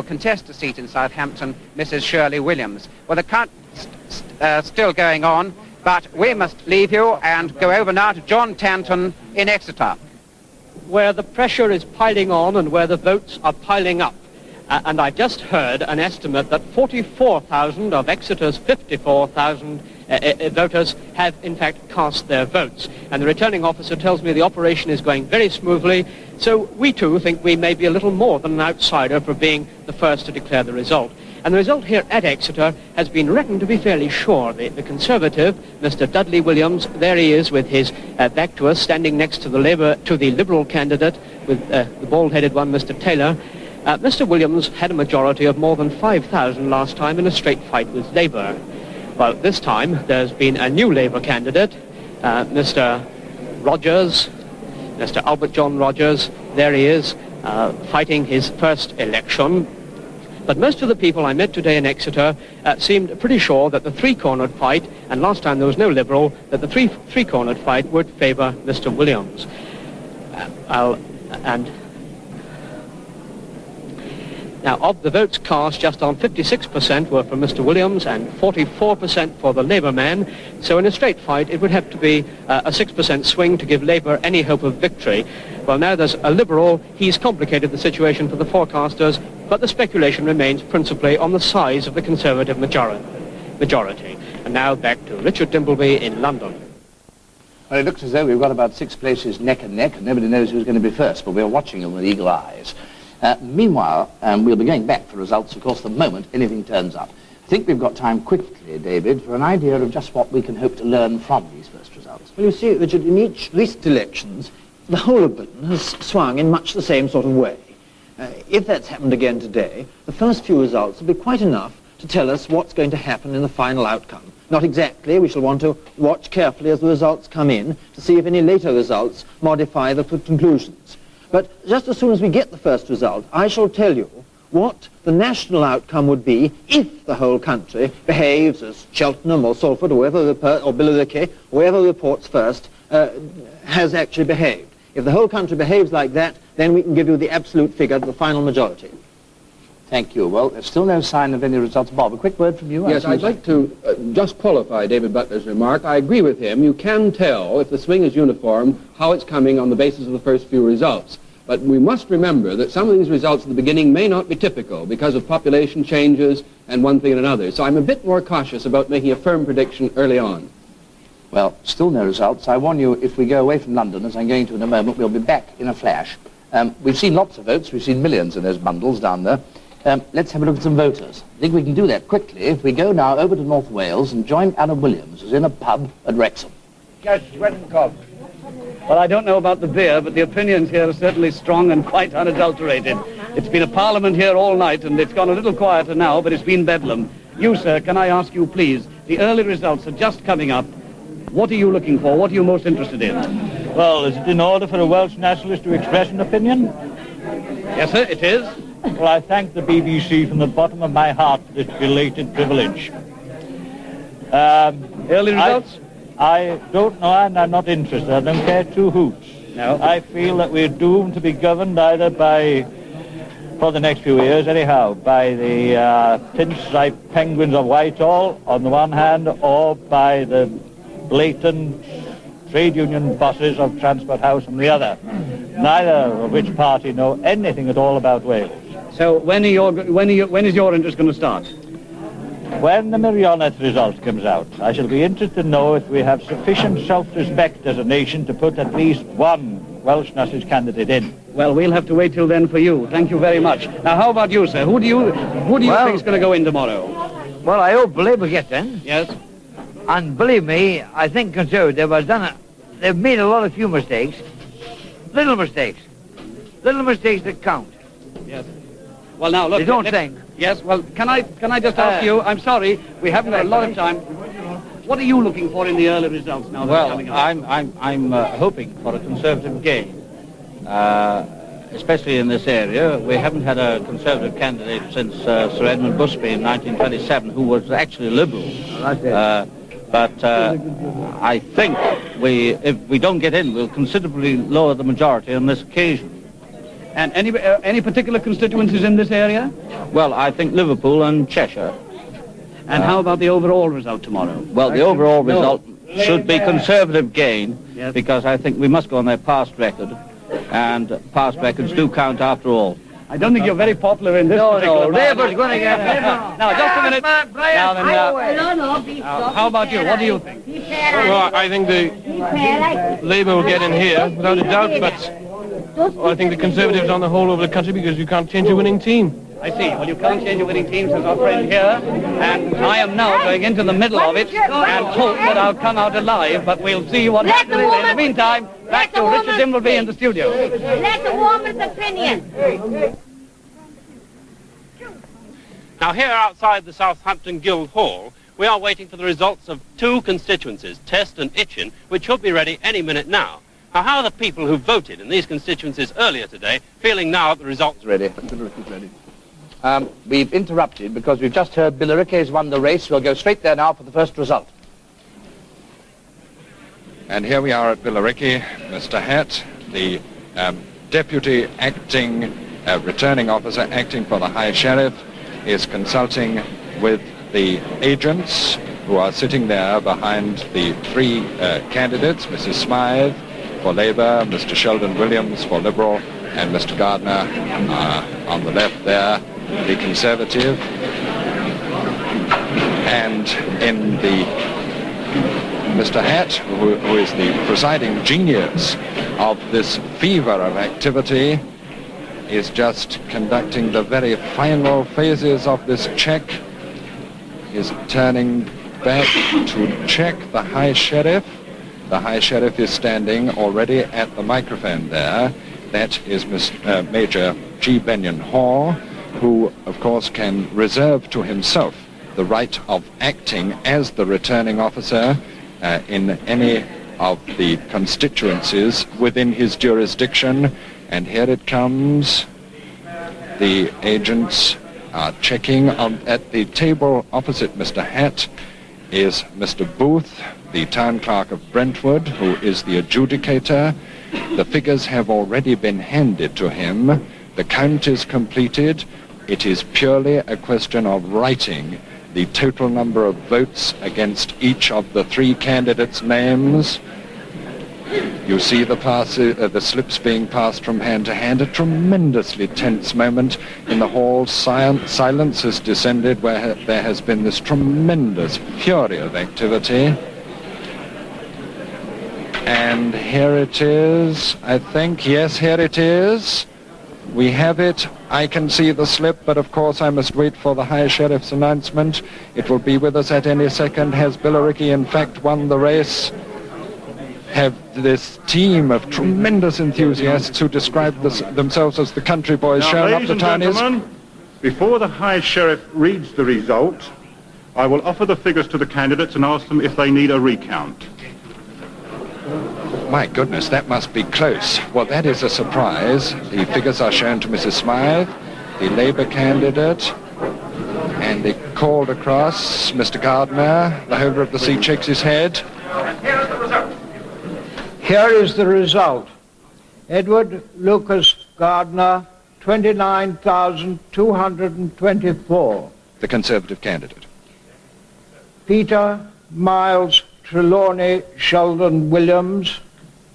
contest a seat in Southampton, Mrs. Shirley Williams. Well, the count still going on, but we must leave you and go over now to John Tanton in Exeter, where the pressure is piling on and where the votes are piling up. And I just heard an estimate that 44,000 of Exeter's 54,000 voters have in fact cast their votes. And the returning officer tells me the operation is going very smoothly, so we too think we may be a little more than an outsider for being the first to declare the result. And the result here at Exeter has been reckoned to be fairly sure. The Conservative, Mr. Dudley Williams, there he is with his back to us, standing next to the Liberal candidate, with the bald-headed one, Mr. Taylor. Mr. Williams had a majority of more than 5,000 last time in a straight fight with Labour. Well, this time there's been a new Labour candidate, Mr. Rogers, Mr. Albert John Rogers. There he is, fighting his first election. But most of the people I met today in Exeter seemed pretty sure that the three-cornered fight, and last time there was no Liberal, that the three-cornered fight would favour Mr. Williams. Now, of the votes cast, just on 56% were for Mr. Williams and 44% for the Labour man. So in a straight fight, it would have to be a 6% swing to give Labour any hope of victory. Well, now there's a Liberal. He's complicated the situation for the forecasters, but the speculation remains principally on the size of the Conservative majority. And now back to Richard Dimbleby in London. Well, it looks as though we've got about 6 places neck and neck, and nobody knows who's going to be first, but we're watching them with eagle eyes. Meanwhile, we'll be going back for results, of course, the moment anything turns up. I think we've got time quickly, David, for an idea of just what we can hope to learn from these first results. Well, you see, Richard, in each recent elections, the whole of Britain has swung in much the same sort of way. If that's happened again today, the first few results will be quite enough to tell us what's going to happen in the final outcome. Not exactly. We shall want to watch carefully as the results come in to see if any later results modify the conclusions. But just as soon as we get the first result, I shall tell you what the national outcome would be if the whole country behaves as Cheltenham or Salford or Billericay, whoever reports first, has actually behaved. If the whole country behaves like that, then we can give you the absolute figure of the final majority. Thank you. Well, there's still no sign of any results. Bob, a quick word from you. Yes, I'd like to just qualify David Butler's remark. I agree with him. You can tell, if the swing is uniform, how it's coming on the basis of the first few results. But we must remember that some of these results at the beginning may not be typical because of population changes and one thing and another. So I'm a bit more cautious about making a firm prediction early on. Well, still no results. I warn you, if we go away from London, as I'm going to in a moment, we'll be back in a flash. We've seen lots of votes. We've seen millions in those bundles down there. Let's have a look at some voters. I think we can do that quickly if we go now over to North Wales and join Alan Williams, who's in a pub at Wrexham. Judge Swettencock. Well, I don't know about the beer, but the opinions here are certainly strong and quite unadulterated. It's been a parliament here all night, and it's gone a little quieter now, but it's been bedlam. You, sir, can I ask you, please, the early results are just coming up. What are you looking for? What are you most interested in? Well, is it in order for a Welsh nationalist to express an opinion? Yes, sir, it is. Well, I thank the BBC from the bottom of my heart for this belated privilege. Early results? I don't know, and I'm not interested. I don't care two hoots. No. I feel that we're doomed to be governed either by, for the next few years anyhow, by the pinstripe penguins of Whitehall on the one hand, or by the blatant trade union bosses of Transport House on the other. Neither of which party know anything at all about Wales. So when is your interest going to start? When the Meirioneth result comes out, I shall be interested to know if we have sufficient self-respect as a nation to put at least one Welsh nationalist candidate in. Well, we'll have to wait till then for you. Thank you very much. Now, how about you, sir? Who do you think is going to go in tomorrow? Well, I hope Labour get in. Yes. And believe me, I think Conservative has they've made a lot of few mistakes. Little mistakes that count. Yes. Well, now, look. They don't think. Yes, well, can I just ask you, I'm sorry, we haven't got a lot of time. What are you looking for in the early results now? Well, I'm hoping for a Conservative gain, especially in this area. We haven't had a Conservative candidate since Sir Edmund Busby in 1927, who was actually a Liberal. But I think if we don't get in, we'll considerably lower the majority on this occasion. And any particular constituencies in this area? Well, I think Liverpool and Cheshire. And how about the overall result tomorrow? Well, the overall result should be Conservative gain, because I think we must go on their past record, and past records do count after all. I don't think you're very popular in this particular Labour's going to get it. Now, just a minute. Now, then, how about you? What do you think? Well, I think the Labour will get in here, without a doubt, but I think the Conservatives on the whole over the country, because you can't change a winning team. I see. Well, you can't change a winning team, says our friend here, and I am now going into the middle of it and hope that I'll come out alive, but we'll see what happens. In the meantime, back to Richard Dimbleby in the studio. Let the woman's opinion. Now here outside the Southampton Guildhall, we are waiting for the results of two constituencies, Test and Itchen, which should be ready any minute now. Now how are the people who voted in these constituencies earlier today feeling now that the results are ready? We've interrupted because we've just heard Billericay has won the race. We'll go straight there now for the first result. And here we are at Billericay. Mr. Hatt, the deputy acting, returning officer acting for the High Sheriff, is consulting with the agents who are sitting there behind the three candidates, Mrs. Smythe for Labour, Mr. Sheldon Williams for Liberal, and Mr. Gardner on the left there, the Conservative. And in the Mr. Hatt, who is the presiding genius of this fever of activity, is just conducting the very final phases of this check. Is turning back to check the High Sheriff. The High Sheriff is standing already at the microphone there. That is Major G. Benyon Hall, who, of course, can reserve to himself the right of acting as the returning officer in any of the constituencies within his jurisdiction. And here it comes. The agents are checking at the table opposite Mr. Hatt is Mr. Booth, the town clerk of Brentwood, who is the adjudicator. The figures have already been handed to him. The count is completed. It is purely a question of writing the total number of votes against each of the three candidates' names. You see the slips being passed from hand to hand. A tremendously tense moment in the hall. Silence has descended where there has been this tremendous fury of activity. And here it is, I think. Yes, here it is. We have it. I can see the slip, but of course I must wait for the High Sheriff's announcement. It will be with us at any second. Has Billericay in fact won the race? Have this team of tremendous enthusiasts who describe themselves as the country boys shown up the townies? Ladies and gentlemen, before the High Sheriff reads the result, I will offer the figures to the candidates and ask them if they need a recount. My goodness, that must be close. Well, that is a surprise. The figures are shown to Mrs. Smythe, the Labour candidate, and they called across. Mr. Gardner, the holder of the seat, shakes his head. Here is the result. Edward Lucas Gardner, 29,224. The Conservative candidate. Peter Miles Trelawney Sheldon Williams,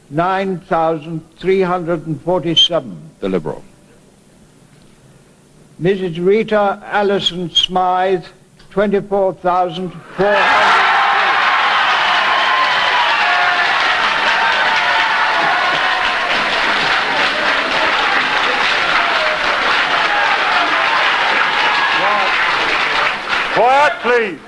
9,347. The Liberal. Mrs. Rita Allison Smythe, 24,400. Quiet, please.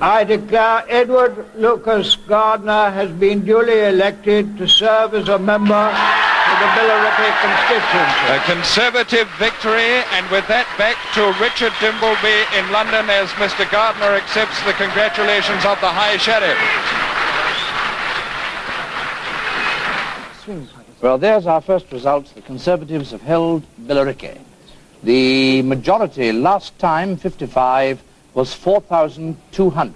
I declare Edward Lucas Gardner has been duly elected to serve as a member of the Billericay constituency. A Conservative victory, and with that back to Richard Dimbleby in London as Mr. Gardner accepts the congratulations of the High Sheriff. Well, there's our first results. The Conservatives have held Billericay. The majority last time, 55, was 4,200.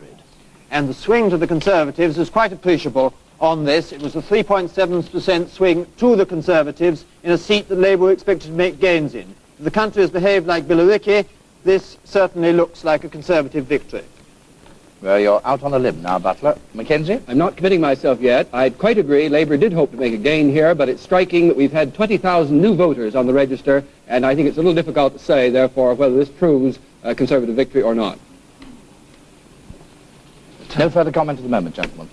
And the swing to the Conservatives is quite appreciable on this. It was a 3.7% swing to the Conservatives in a seat that Labour were expected to make gains in. If the country has behaved like Billericay, this certainly looks like a Conservative victory. Well, you're out on a limb now, Butler. Mackenzie? I'm not committing myself yet. I'd quite agree Labour did hope to make a gain here, but it's striking that we've had 20,000 new voters on the register, and I think it's a little difficult to say, therefore, whether this proves a Conservative victory or not. No further comment at the moment, gentlemen.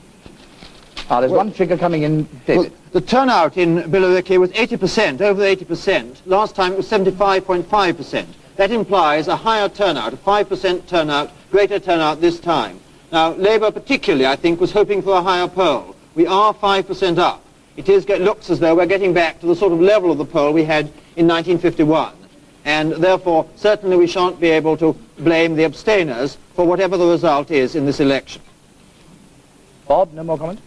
There's one figure coming in, David. Well, the turnout in Billericay was 80%, over 80%. Last time it was 75.5%. That implies a higher turnout, a 5% turnout, greater turnout this time. Now, Labour particularly, I think, was hoping for a higher poll. We are 5% up. It looks as though we're getting back to the sort of level of the poll we had in 1951. And therefore, certainly we shan't be able to blame the abstainers for whatever the result is in this election. Bob, no more comment?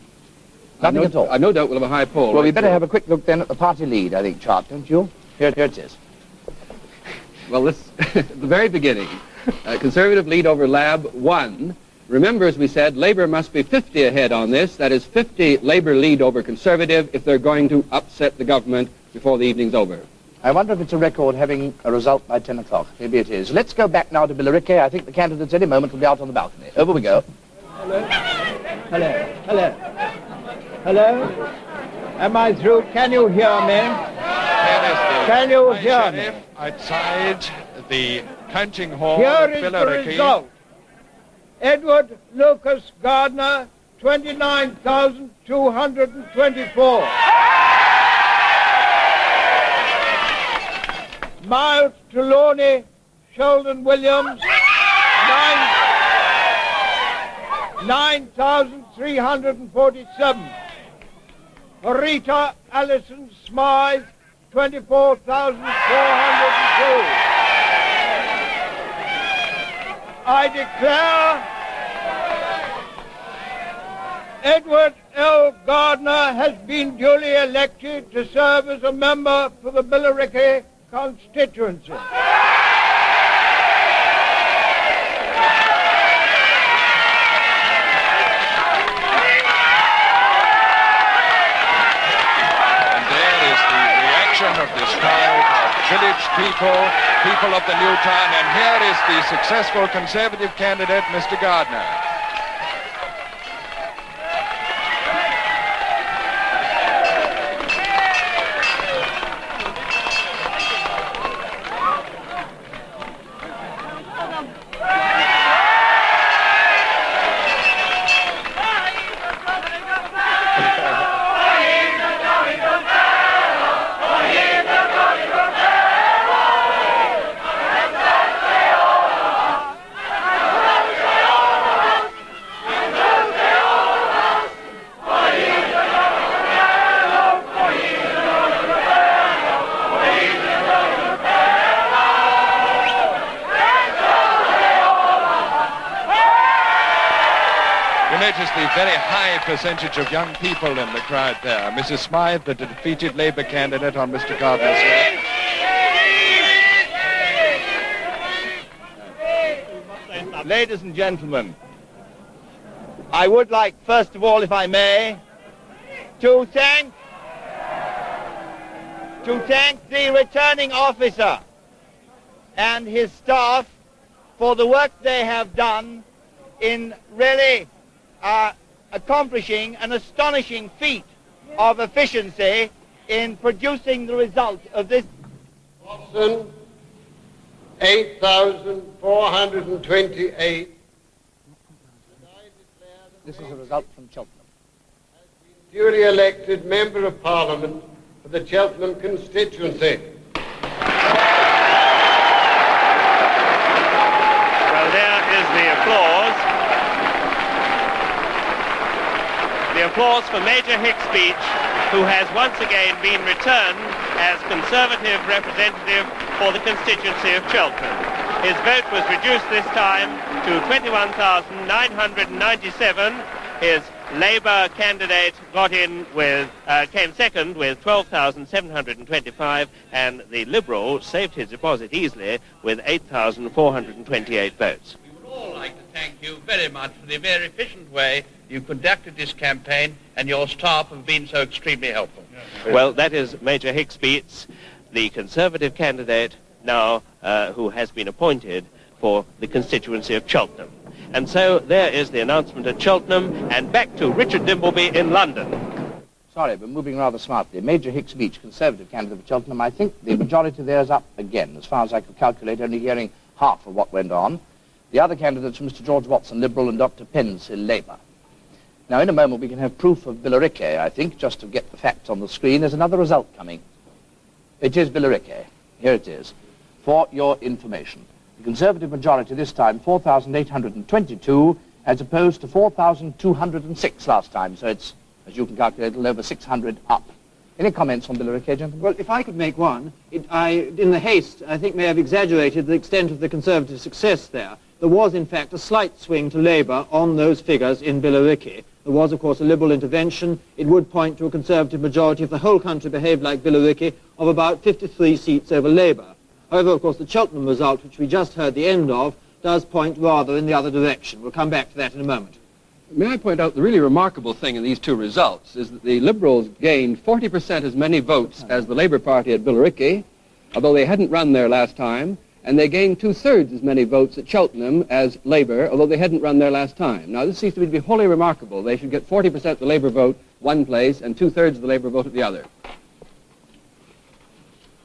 Nothing at all. I've no doubt we'll have a high poll. Well, we better have a quick look then at the party lead, I think, Chart, don't you? Here it is. Well, this, at the very beginning, Conservative lead over Lab 1. Remember, as we said, Labour must be 50 ahead on this. That is 50 Labour lead over Conservative if they're going to upset the government before the evening's over. I wonder if it's a record having a result by 10 o'clock. Maybe it is. Let's go back now to Billericay. I think the candidates any moment will be out on the balcony. Over we go. Hello? Hello? Hello? Hello? Am I through? Can you hear me? Can you hear me? Outside the counting hall Here of is the Billericay. result. Edward Lucas Gardner, 29,224. Miles Trelawney, Sheldon Williams, 9,347. Rita Allison Smythe, 24,402. I declare Edward L. Gardner has been duly elected to serve as a member for the Billericay constituency. Of this crowd of village people of the new town, and here is the successful Conservative candidate, Mr. Gardner. The very high percentage of young people in the crowd there. Mrs. Smythe, the defeated Labour candidate on Mr. Gardner's side. Ladies and gentlemen, I would like, first of all, if I may, to thank the returning officer and his staff for the work they have done in really accomplishing an astonishing feat of efficiency in producing the result of this. Watson, 8,428. This is a result from Cheltenham. Duly elected Member of Parliament for the Cheltenham constituency. Well, there is the applause. The applause for Major Hickspeech, who has once again been returned as Conservative representative for the constituency of Cheltenham. His vote was reduced this time to 21,997. His Labour candidate came second with 12,725, and the Liberal saved his deposit easily with 8,428 votes. We would all like to thank you very much for the very efficient way you conducted this campaign, and your staff have been so extremely helpful. Well, that is Major Hickspeech, the Conservative candidate now who has been appointed for the constituency of Cheltenham. And so there is the announcement at Cheltenham, and back to Richard Dimbleby in London. Sorry, but moving rather smartly. Major Hicks Beach, Conservative candidate for Cheltenham, I think the majority there is up again, as far as I could calculate, only hearing half of what went on. The other candidates are Mr. George Watson, Liberal, and Dr. Pennsill, Labour. Now, in a moment, we can have proof of Billericay, I think, just to get the facts on the screen. There's another result coming. It is Billericay. Here it is, for your information. The Conservative majority this time, 4,822, as opposed to 4,206 last time. So it's, as you can calculate, a little over 600 up. Any comments on Billericay, gentlemen? Well, if I could make one, in the haste, I think may have exaggerated the extent of the Conservative success there. There was, in fact, a slight swing to Labour on those figures in Billericay. There was, of course, a Liberal intervention. It would point to a Conservative majority if the whole country behaved like Billericay of about 53 seats over Labour. However, of course, the Cheltenham result, which we just heard the end of, does point rather in the other direction. We'll come back to that in a moment. May I point out the really remarkable thing in these two results is that the Liberals gained 40% as many votes as the Labour Party at Billericay, although they hadn't run there last time, and they gained 2/3 as many votes at Cheltenham as Labour, although they hadn't run there last time. Now, this seems to me to be wholly remarkable. They should get 40% the Labour vote one place and 2/3 of the Labour vote at the other.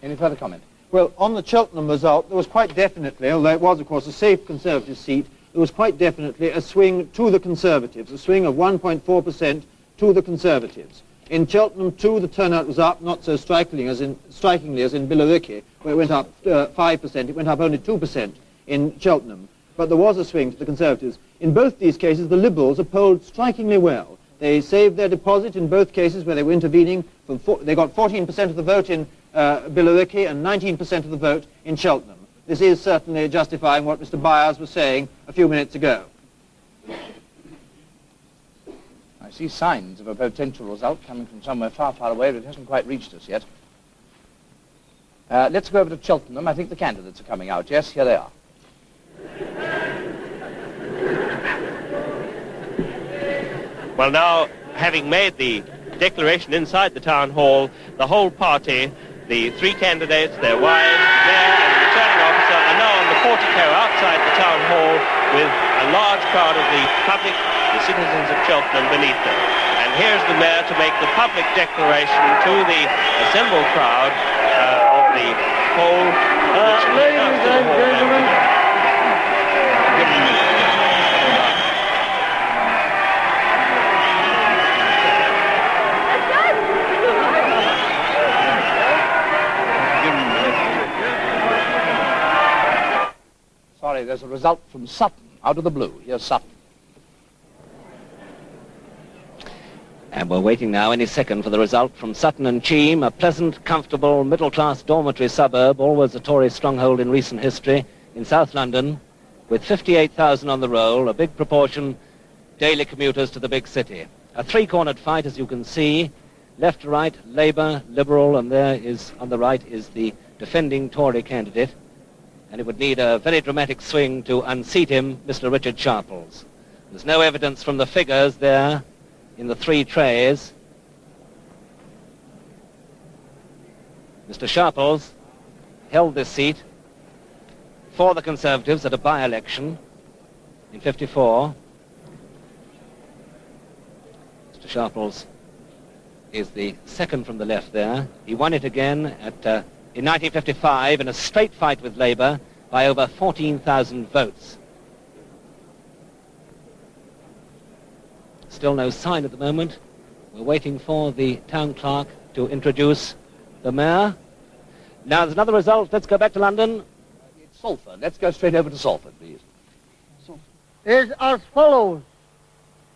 Any further comment? Well, on the Cheltenham result, there was quite definitely, although it was, of course, a safe Conservative seat, there was quite definitely a swing to the Conservatives, a swing of 1.4% to the Conservatives. In Cheltenham, too, the turnout was up, not so strikingly as in Billericay, where it went up 5%. It went up only 2% in Cheltenham. But there was a swing to the Conservatives. In both these cases, the Liberals have polled strikingly well. They saved their deposit in both cases where they were intervening. They got 14% of the vote in Billericay and 19% of the vote in Cheltenham. This is certainly justifying what Mr. Byers was saying a few minutes ago. I see signs of a potential result coming from somewhere far, far away, but it hasn't quite reached us yet. Let's go over to Cheltenham. I think the candidates are coming out. Yes, here they are. Well, now, having made the declaration inside the town hall, the whole party, the three candidates, their wives, mayor and the returning officer, are now on the portico outside the town hall with a large crowd of the public, the citizens of Cheltenham beneath them. And here's the mayor to make the public declaration to the assembled crowd of the whole... Ladies and gentlemen, Sorry, there's a result from Sutton, out of the blue. Here's Sutton. And we're waiting now any second for the result from Sutton and Cheam, a pleasant, comfortable, middle-class dormitory suburb, always a Tory stronghold in recent history, in South London, with 58,000 on the roll, a big proportion daily commuters to the big city. A three-cornered fight, as you can see, left to right, Labour, Liberal, and there is, on the right, is the defending Tory candidate. And it would need a very dramatic swing to unseat him, Mr. Richard Sharples. There's no evidence from the figures there in the three trays. Mr. Sharples held this seat for the Conservatives at a by-election in '54. Mr. Sharples is the second from the left there. He won it again at... in 1955, in a straight fight with Labour, by over 14,000 votes. Still no sign at the moment. We're waiting for the town clerk to introduce the mayor. Now there's another result. Let's go back to London. It's Salford. Let's go straight over to Salford, please. is as follows.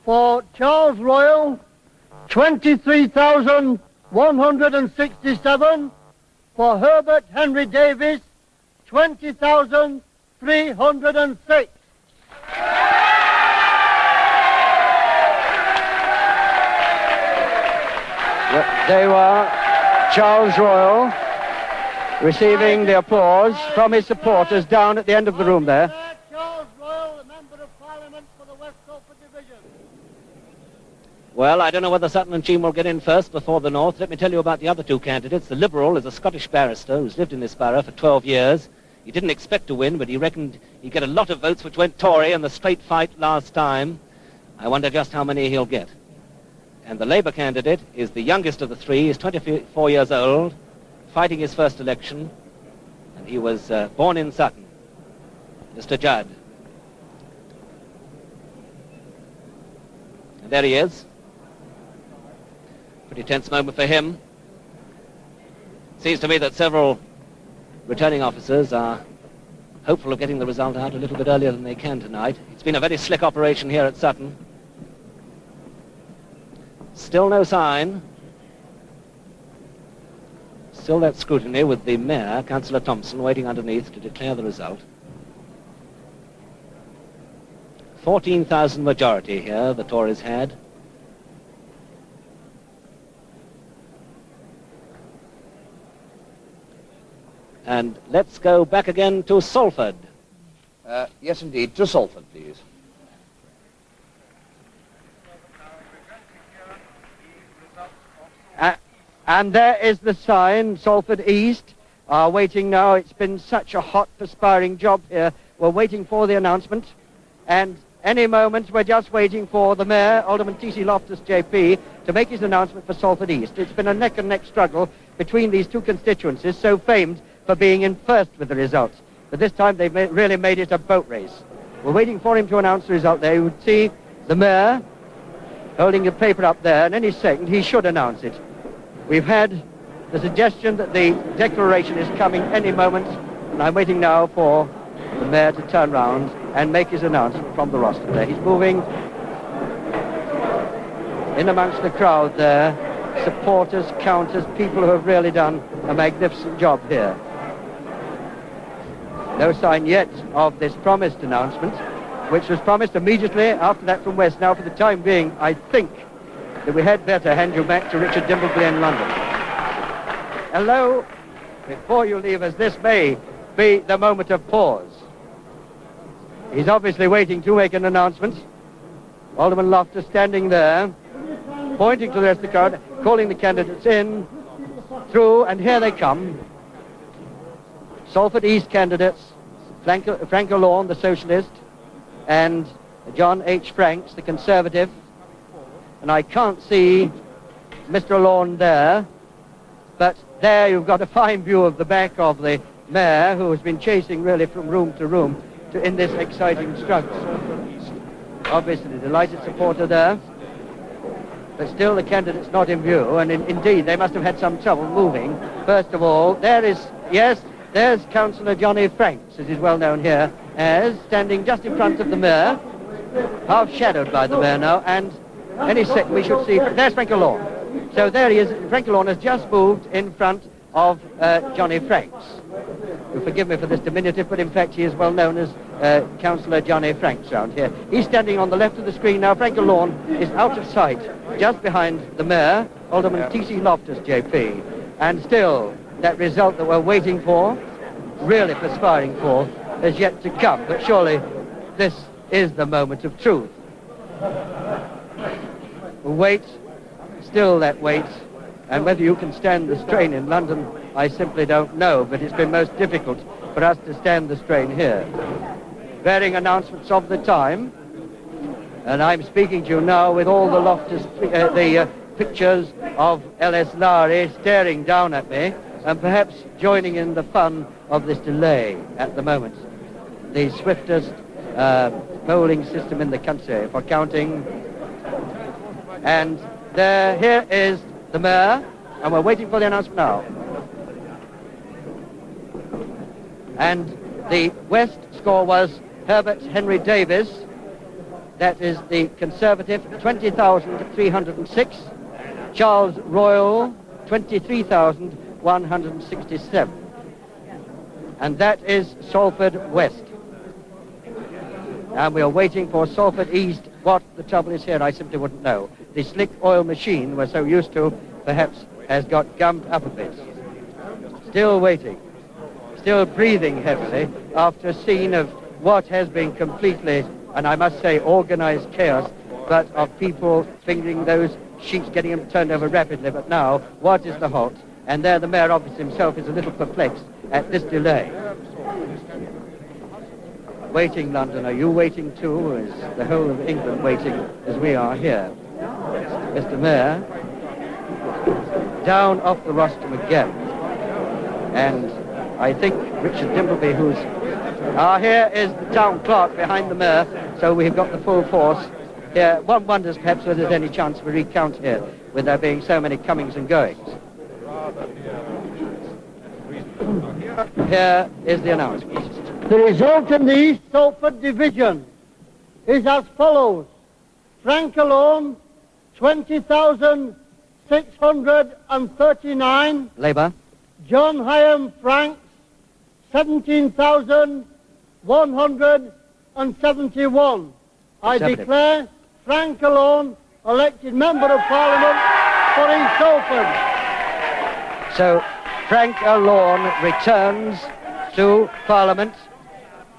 For Charles Royal, 23,167. For Herbert Henry Davis, 20,306. They were Charles Royal receiving the applause from his supporters down at the end of the room there. Charles Royal, the Member of Parliament for the West Salford Division. Well, I don't know whether Sutton and Cheam will get in first before the North. Let me tell you about the other two candidates. The Liberal is a Scottish barrister who's lived in this borough for 12 years. He didn't expect to win, but he reckoned he'd get a lot of votes which went Tory in the straight fight last time. I wonder just how many he'll get. And the Labour candidate is the youngest of the three. He's 24 years old, fighting his first election, and he was born in Sutton, Mr. Judd. And there he is. Pretty tense moment for him. Seems to me that several returning officers are hopeful of getting the result out a little bit earlier than they can tonight. It's been a very slick operation here at Sutton. Still no sign. Still that scrutiny with the mayor, Councillor Thompson, waiting underneath to declare the result. 14,000 majority here the Tories had. And let's go back again to Salford. Yes, indeed, to Salford, please. And there is the sign, Salford East, waiting now. It's been such a hot, perspiring job here. We're waiting for the announcement. And any moment, we're just waiting for the Mayor, Alderman T.C. Loftus, JP, to make his announcement for Salford East. It's been a neck-and-neck struggle between these two constituencies, so famed for being in first with the results. But this time, they've really made it a boat race. We're waiting for him to announce the result there. You would see the Mayor holding the paper up there, and any second, he should announce it. We've had the suggestion that the declaration is coming any moment, and I'm waiting now for the Mayor to turn round and make his announcement from the rostrum there. He's moving in amongst the crowd there, supporters, counters, people who have really done a magnificent job here. No sign yet of this promised announcement, which was promised immediately after that from West. Now, for the time being, I think that we had better hand you back to Richard Dimbleby in London. Hello, before you leave us, this may be the moment of pause. He's obviously waiting to make an announcement. Alderman Loftus standing there, pointing to the rest of the crowd, calling the candidates in, through, and here they come. Salford East candidates, Frank O'Lawn, the Socialist, and John H. Franks, the Conservative. And I can't see Mr. O'Lawn there, but there you've got a fine view of the back of the Mayor, who has been chasing really from room to room in this exciting struggle. Obviously a delighted supporter there, but still the candidate's not in view, and indeed they must have had some trouble moving. First of all, there's Councillor Johnny Franks, as is well known here, as standing just in front of the Mayor, half shadowed by the Mayor now, and any second we should see, there's Frank O'Lawn. So there he is, Frank O'Lawn has just moved in front of Johnny Franks. You'll forgive me for this diminutive, but in fact he is well known as Councillor Johnny Franks round here. He's standing on the left of the screen now. Frank O'Lawn is out of sight, just behind the Mayor, Alderman T.C. Loftus, JP. And still, that result that we're waiting for, really perspiring for, is yet to come. But surely this is the moment of truth. Wait, still that wait, and whether you can stand the strain in London, I simply don't know, but it's been most difficult for us to stand the strain here. Varying announcements of the time, and I'm speaking to you now with all the Loftus, pictures of L.S. Lowry staring down at me, and perhaps joining in the fun of this delay at the moment. The swiftest polling system in the country for counting. And here is the Mayor, and we're waiting for the announcement now. And the West score was Herbert Henry Davies, that is the Conservative, 20,306. Charles Royal, 23,167. And that is Salford West. And we are waiting for Salford East. What the trouble is here, I simply wouldn't know. The slick oil machine we're so used to, perhaps, has got gummed up a bit. Still waiting. Still breathing heavily after a scene of what has been completely, and I must say, organized chaos, but of people fingering those sheets, getting them turned over rapidly. But now, what is the halt? And there the Mayor, obviously himself, is a little perplexed at this delay. waiting, London? Are you waiting too? Or is the whole of England waiting as we are here? Mr. Mayor, down off the rostrum again. And I think Richard Dimbleby, who's... here is the town clerk behind the mayor, so we've got the full force. Here, one wonders perhaps whether there's any chance of a recount here, with there being so many comings and goings. Here is the announcement. The result in the East Salford division is as follows. Frank alone, 20,639. Labour. John Hyam Franks, 17,171. I declare Frank alone elected Member of Parliament for East Salford. So Frank Alone returns to Parliament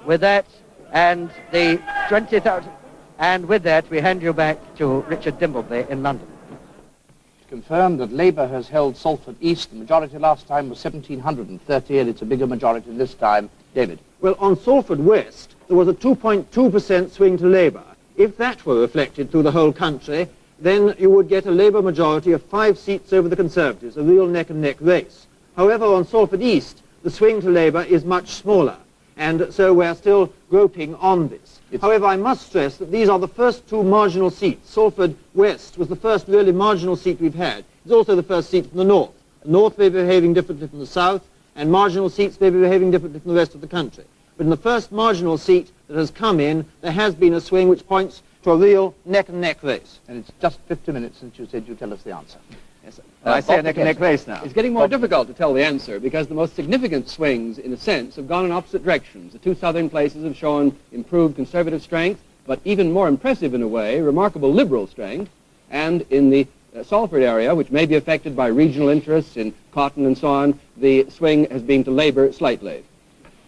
with that and the 20,000. And with that, we hand you back to Richard Dimbleby in London. Confirmed that Labour has held Salford East. The majority last time was 1,730, and it's a bigger majority this time. David? Well, on Salford West, there was a 2.2% swing to Labour. If that were reflected through the whole country, then you would get a Labour majority of 5 seats over the Conservatives, a real neck-and-neck race. However, on Salford East, the swing to Labour is much smaller, and so we're still groping on this. However, I must stress that these are the first 2 marginal seats. Salford West was the first really marginal seat we've had. It's also the first seat from the north. The north may be behaving differently from the south, and marginal seats may be behaving differently from the rest of the country. But in the first marginal seat that has come in, there has been a swing which points to a real neck-and-neck race. And it's just 50 minutes since you said you'd tell us the answer. Yes, I say a neck-and-neck race now. It's getting more difficult to tell the answer because the most significant swings, in a sense, have gone in opposite directions. The 2 southern places have shown improved Conservative strength, but even more impressive in a way, remarkable Liberal strength. And in the Salford area, which may be affected by regional interests in cotton and so on, the swing has been to Labour slightly.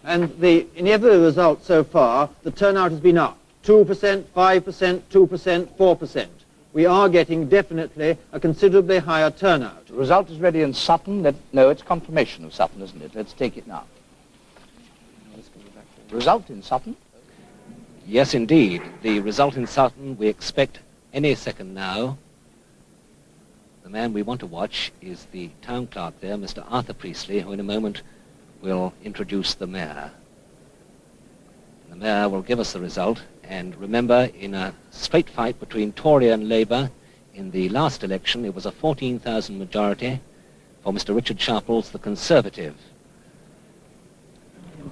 And in every result so far, the turnout has been up. 2%, 5%, 2%, 4%. We are getting definitely a considerably higher turnout. The result is ready in Sutton. No, it's confirmation of Sutton, isn't it? Let's take it now. Result in Sutton? Yes, indeed. The result in Sutton, we expect any second now. The man we want to watch is the town clerk there, Mr. Arthur Priestley, who in a moment will introduce the mayor. The mayor will give us the result. And remember, in a straight fight between Tory and Labour in the last election, it was a 14,000 majority for Mr. Richard Sharples, the Conservative.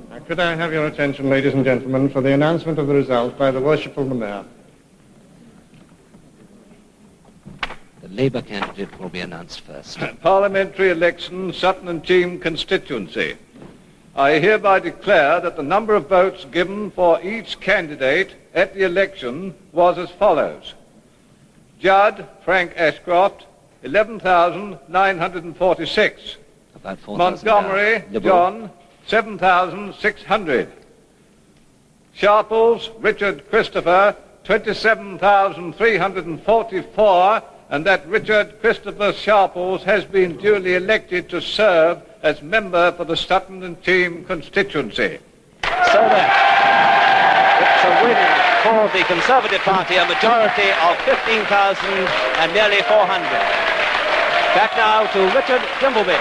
Now, could I have your attention, ladies and gentlemen, for the announcement of the result by the worshipful the Mayor. The Labour candidate will be announced first. Parliamentary election, Sutton and Cheam constituency. I hereby declare that the number of votes given for each candidate at the election was as follows. Judd Frank Ashcroft, 11,946. About 4,000. Montgomery John, 7,600. Sharples Richard Christopher, 27,344, and that Richard Christopher Sharples has been duly elected to serve as member for the Sutton and Cheam constituency. So then, it's a win for the Conservative Party, a majority of 15,000 and nearly 400. Back now to Richard Dimbleby.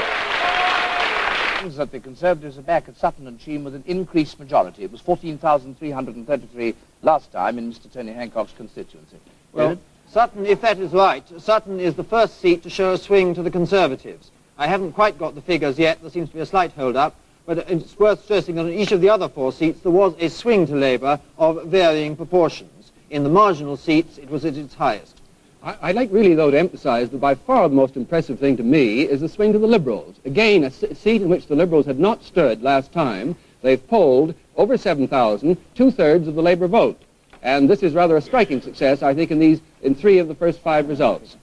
That the Conservatives are back at Sutton and Cheam with an increased majority. It was 14,333 last time in Mr. Tony Hancock's constituency. Well, Sutton, if that is right, Sutton is the first seat to show a swing to the Conservatives. I haven't quite got the figures yet. There seems to be a slight hold-up. But it's worth stressing that on each of the other 4 seats there was a swing to Labour of varying proportions. In the marginal seats, it was at its highest. I'd like really, though, to emphasise that by far the most impressive thing to me is the swing to the Liberals. Again, a seat in which the Liberals had not stood last time. They've polled over 7,000, 2/3 of the Labour vote. And this is rather a striking success, I think, in 3 of the first 5 results.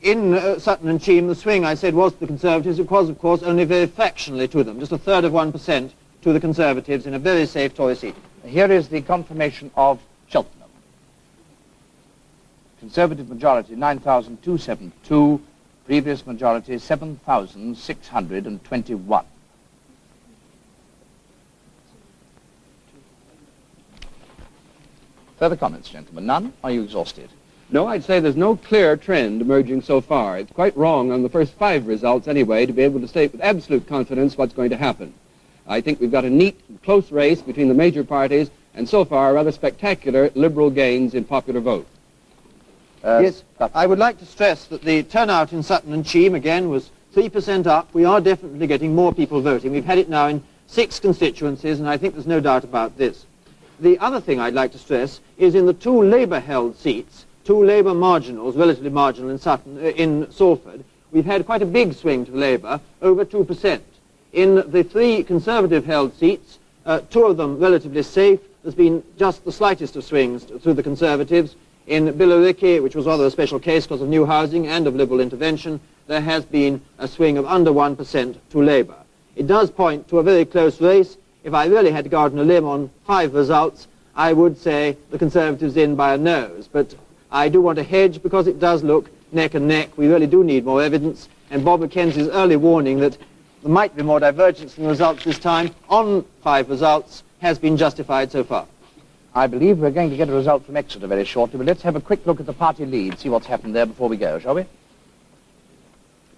In Sutton and Cheam, the swing, I said, was to the Conservatives. It was, of course, only very fractionally to them, just 1/3 of 1% to the Conservatives in a very safe Tory seat. Here is the confirmation of Cheltenham. Conservative majority 9,272, previous majority 7,621. Further comments, gentlemen? None? Are you exhausted? No, I'd say there's no clear trend emerging so far. It's quite wrong on the first 5 results anyway to be able to state with absolute confidence what's going to happen. I think we've got a neat, close race between the major parties and so far rather spectacular Liberal gains in popular vote. Yes, I would like to stress that the turnout in Sutton and Cheam again was 3% up. We are definitely getting more people voting. We've had it now in 6 constituencies, and I think there's no doubt about this. The other thing I'd like to stress is in the 2 Labour-held seats, 2 Labour marginals, relatively marginal in Sutton, in Salford, we've had quite a big swing to Labour, over 2%. In the 3 Conservative-held seats, 2 of them relatively safe. There's been just the slightest of swings through the Conservatives. In Billericay, which was rather a special case because of new housing and of Liberal intervention, there has been a swing of under 1% to Labour. It does point to a very close race. If I really had to go out on a limb on 5 results, I would say the Conservatives in by a nose. But I do want to hedge because it does look neck and neck. We really do need more evidence. And Bob Mackenzie's early warning that there might be more divergence in the results this time on 5 results has been justified so far. I believe we're going to get a result from Exeter very shortly, but let's have a quick look at the party lead, see what's happened there before we go, shall we? It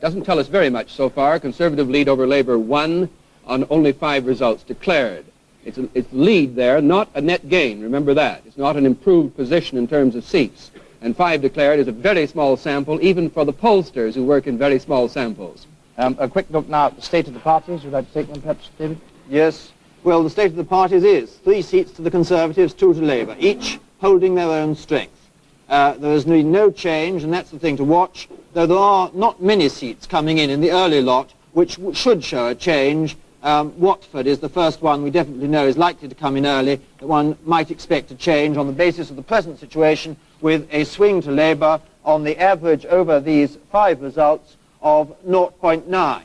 doesn't tell us very much so far. Conservative lead over Labour 1 on only 5 results declared. It's lead there, not a net gain. Remember that. It's not an improved position in terms of seats. And 5 declared is a very small sample, even for the pollsters who work in very small samples. A quick look now at the state of the parties. Would you like to take them, perhaps, David? Yes. Well, the state of the parties is 3 seats to the Conservatives, 2 to Labour, each holding their own strength. There is no change, and that's the thing to watch, though there are not many seats coming in the early lot, which should show a change. Watford is the first one we definitely know is likely to come in early, that one might expect a change on the basis of the present situation, with a swing to Labour on the average over these 5 results of 0.9.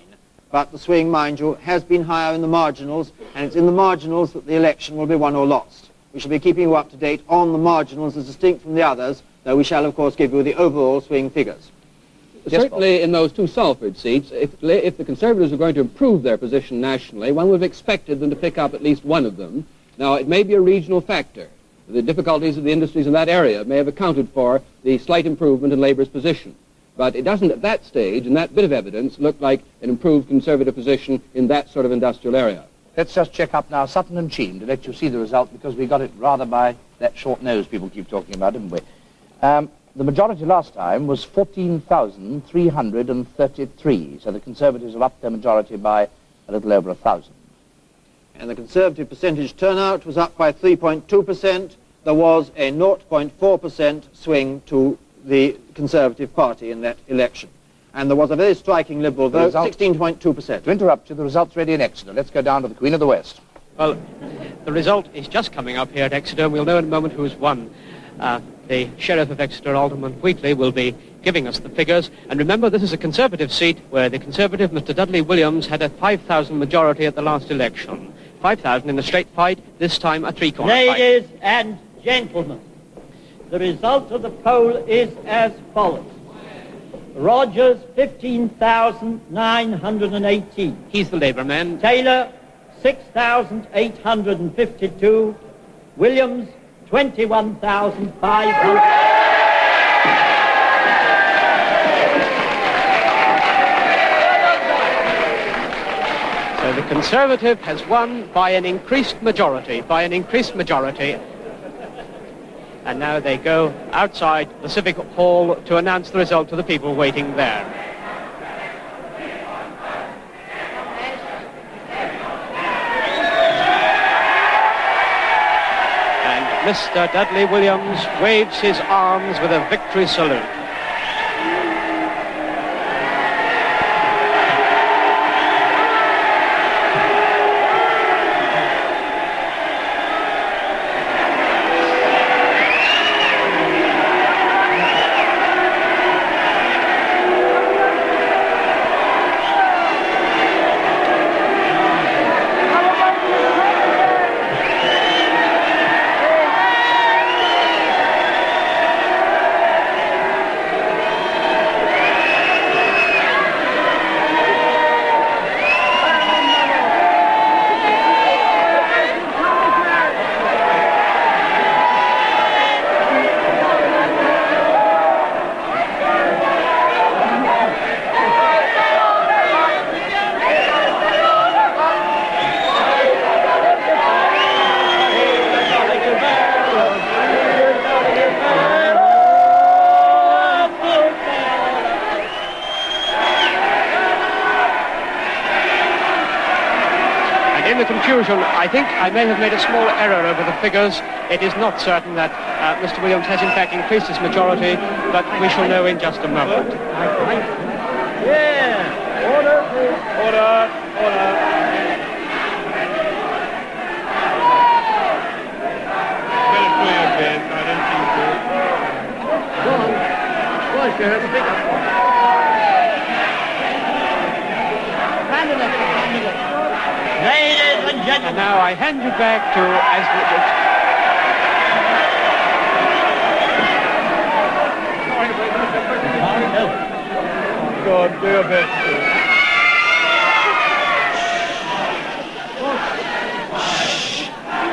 But the swing, mind you, has been higher in the marginals, and it's in the marginals that the election will be won or lost. We shall be keeping you up to date on the marginals as distinct from the others, though we shall, of course, give you the overall swing figures. Certainly in those 2 Salford seats, if the Conservatives are going to improve their position nationally, one would have expected them to pick up at least one of them. Now, it may be a regional factor. The difficulties of the industries in that area may have accounted for the slight improvement in Labour's position. But it doesn't at that stage, in that bit of evidence, look like an improved Conservative position in that sort of industrial area. Let's just check up now Sutton and Cheam to let you see the result, because we got it rather by that short nose people keep talking about, didn't we? The majority last time was 14,333, so the Conservatives have upped their majority by a little over 1,000. And the Conservative percentage turnout was up by 3.2%. There was a 0.4% swing to the Conservative Party in that election. And there was a very striking Liberal vote, 16.2%. To interrupt you, the result's ready in Exeter. Let's go down to the Queen of the West. Well, the result is just coming up here at Exeter, and we'll know in a moment who's won. The Sheriff of Exeter, Alderman Wheatley, will be giving us the figures. And remember, this is a Conservative seat where the Conservative, Mr. Dudley Williams, had a 5,000 majority at the last election. 5,000 in a straight fight, this time a 3-corner fight. Ladies and gentlemen, the result of the poll is as follows. Rogers, 15,918. He's the Labour man. Taylor, 6,852. Williams, 21,500. So the Conservative has won by an increased majority, And now they go outside the Civic Hall to announce the result to the people waiting there. And Mr. Dudley Williams waves his arms with a victory salute. confusion. I think I may have made a small error over the figures. It is not certain that Mr. Williams has in fact increased his majority, but we shall know in just a moment. Yeah. Order, please. Order. Ladies and gentlemen. And now I hand you back to God, do your best.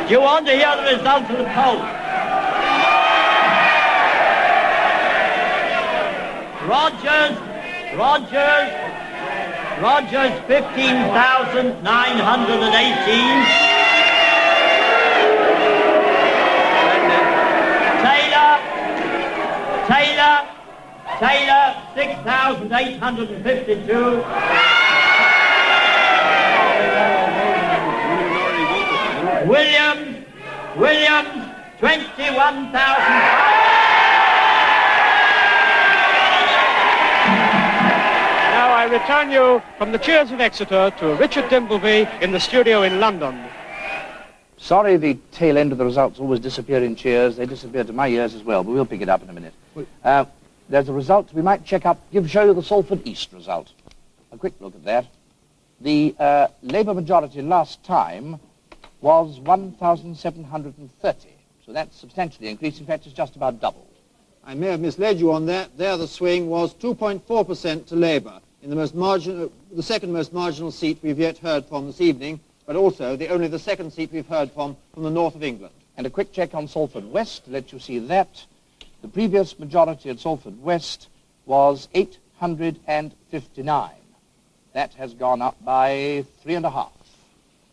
Do you want to hear the results of the poll? Rogers 15,918. Taylor 6,852. Williams 21,000. I return you from the cheers of Exeter to Richard Dimbleby in the studio in London. Sorry the tail end of the results always disappear in cheers. They disappear to my ears as well, but we'll pick it up in a minute. There's a result we might show you the Salford East result. A quick look at that. The Labour majority last time was 1,730. So that's substantially increased. In fact, it's just about double. I may have misled you on that. There the swing was 2.4% to Labour, in the second most marginal seat we've yet heard from this evening, but also only the second seat we've heard from the north of England. And a quick check on Salford West to let you see that. The previous majority at Salford West was 859. That has gone up by 3.5.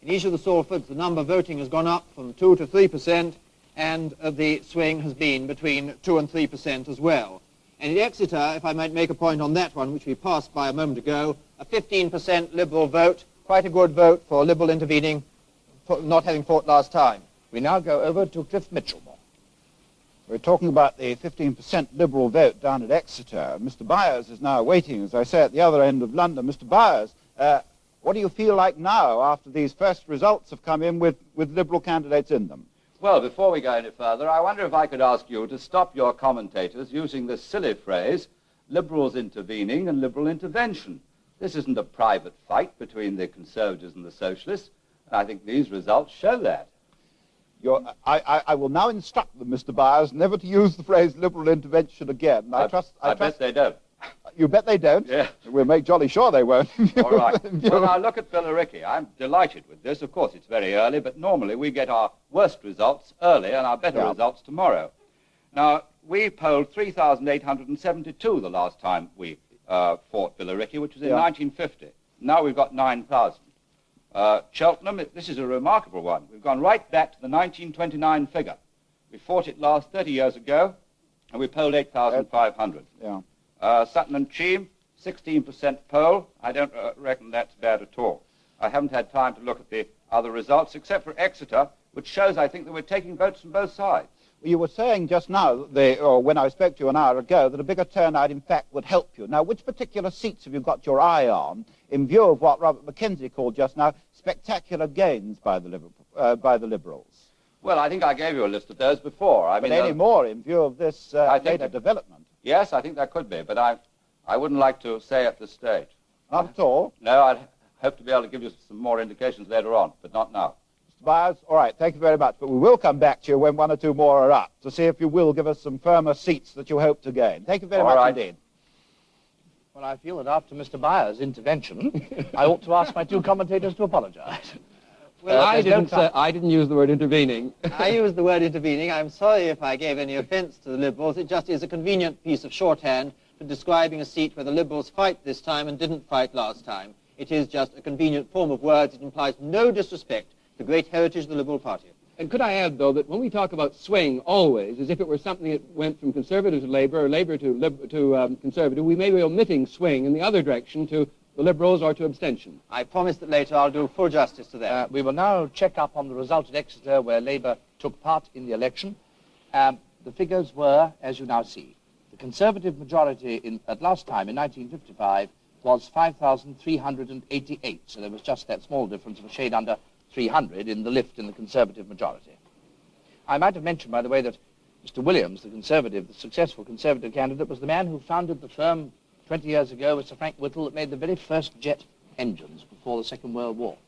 In each of the Salfords, the number voting has gone up from 2 to 3%, and the swing has been between 2 and 3% as well. And in Exeter, if I might make a point on that one, which we passed by a moment ago, a 15% Liberal vote, quite a good vote for Liberal intervening, for not having fought last time. We now go over to Cliff Mitchellmore. We're talking about the 15% Liberal vote down at Exeter. Mr. Byers is now waiting, as I say, at the other end of London. Mr. Byers, what do you feel like now after these first results have come in with Liberal candidates in them? Well, before we go any further, I wonder if I could ask you to stop your commentators using this silly phrase, Liberals intervening and Liberal intervention. This isn't a private fight between the Conservatives and the Socialists. And I think these results show that. I will now instruct them, Mr. Byers, never to use the phrase Liberal intervention again. I bet they don't. You bet they don't? Yeah. We'll make jolly sure they won't. All right. Well, now look at Billericay. I'm delighted with this. Of course, it's very early, but normally we get our worst results early and our better results tomorrow. Now, we polled 3,872 the last time we fought Billericay, which was in 1950. Now we've got 9,000. Cheltenham, this is a remarkable one. We've gone right back to the 1929 figure. We fought it last 30 years ago, and we polled 8,500. Yeah. Sutton and Cheam, 16% poll. I don't reckon that's bad at all. I haven't had time to look at the other results, except for Exeter, which shows, I think, that we're taking votes from both sides. Well, you were saying just now, or when I spoke to you an hour ago, that a bigger turnout, in fact, would help you. Now, which particular seats have you got your eye on, in view of what Robert Mackenzie called just now, spectacular gains by the Liberals? Well, I think I gave you a list of those before. But any more in view of this later development? Yes, I think that could be, but I wouldn't like to say at this stage. Not at all? No, I'd hope to be able to give you some more indications later on, but not now. Mr. Byers, all right, thank you very much. But we will come back to you when one or two more are up to see if you will give us some firmer seats that you hope to gain. Thank you very much indeed. Well, I feel that after Mr. Byers' intervention, I ought to ask my two commentators to apologize. Well, I didn't use the word intervening. I used the word intervening. I'm sorry if I gave any offence to the Liberals. It just is a convenient piece of shorthand for describing a seat where the Liberals fight this time and didn't fight last time. It is just a convenient form of words. It implies no disrespect to the great heritage of the Liberal Party. And could I add, though, that when we talk about swing always, as if it were something that went from Conservative to Labour or Labour to Conservative, we may be omitting swing in the other direction to the Liberals or to abstention? I promise that later I'll do full justice to that. We will now check up on the result at Exeter, where Labour took part in the election. The figures were, as you now see, the Conservative majority at last time in 1955 was 5,388, so there was just that small difference of a shade under 300 in the lift in the Conservative majority. I might have mentioned, by the way, that Mr. Williams, the successful Conservative candidate, was the man who founded the firm 20 years ago with Sir Frank Whittle that made the very first jet engines before the Second World War.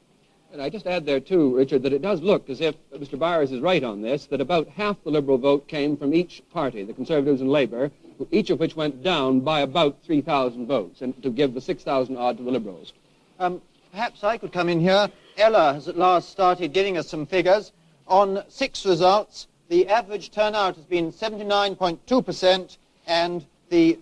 And I just add there, too, Richard, that it does look as if Mr. Byers is right on this, that about half the Liberal vote came from each party, the Conservatives and Labour, each of which went down by about 3,000 votes, and to give the 6,000 odd to the Liberals. Perhaps I could come in here. Ella has at last started giving us some figures. On 6 results, the average turnout has been 79.2%, and the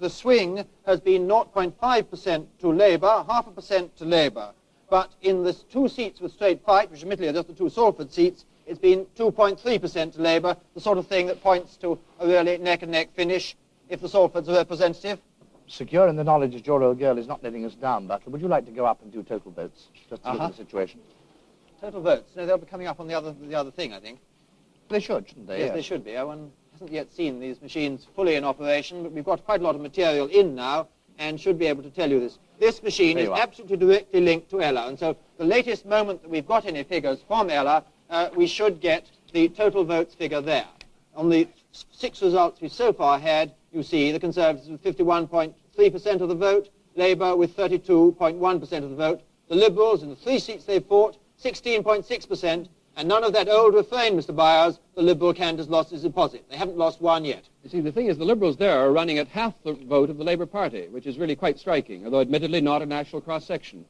swing has been 0.5% to Labour, 0.5% to Labour. But in the 2 seats with straight fight, which admittedly are just the 2 Salford seats, it's been 2.3% to Labour, the sort of thing that points to a really neck-and-neck finish if the Salfords are representative. Secure in the knowledge that your old girl is not letting us down, Butler, would you like to go up and do total votes, just to look at the situation? Total votes? No, they'll be coming up on the other thing, I think. They should, shouldn't they? Yes, they should be. One hasn't yet seen these machines fully in operation, but we've got quite a lot of material in now and should be able to tell you this. This machine is absolutely directly linked to Ella, and so the latest moment that we've got any figures from Ella, we should get the total votes figure there. On the 6 results we've so far had, you see the Conservatives with 51.3% of the vote, Labour with 32.1% of the vote, the Liberals in the 3 seats they've fought, 16.6%, and none of that old refrain, Mr. Byers, the Liberal candidate's lost his deposit. They haven't lost one yet. You see, the thing is, the Liberals there are running at half the vote of the Labour Party, which is really quite striking, although admittedly not a national cross-section.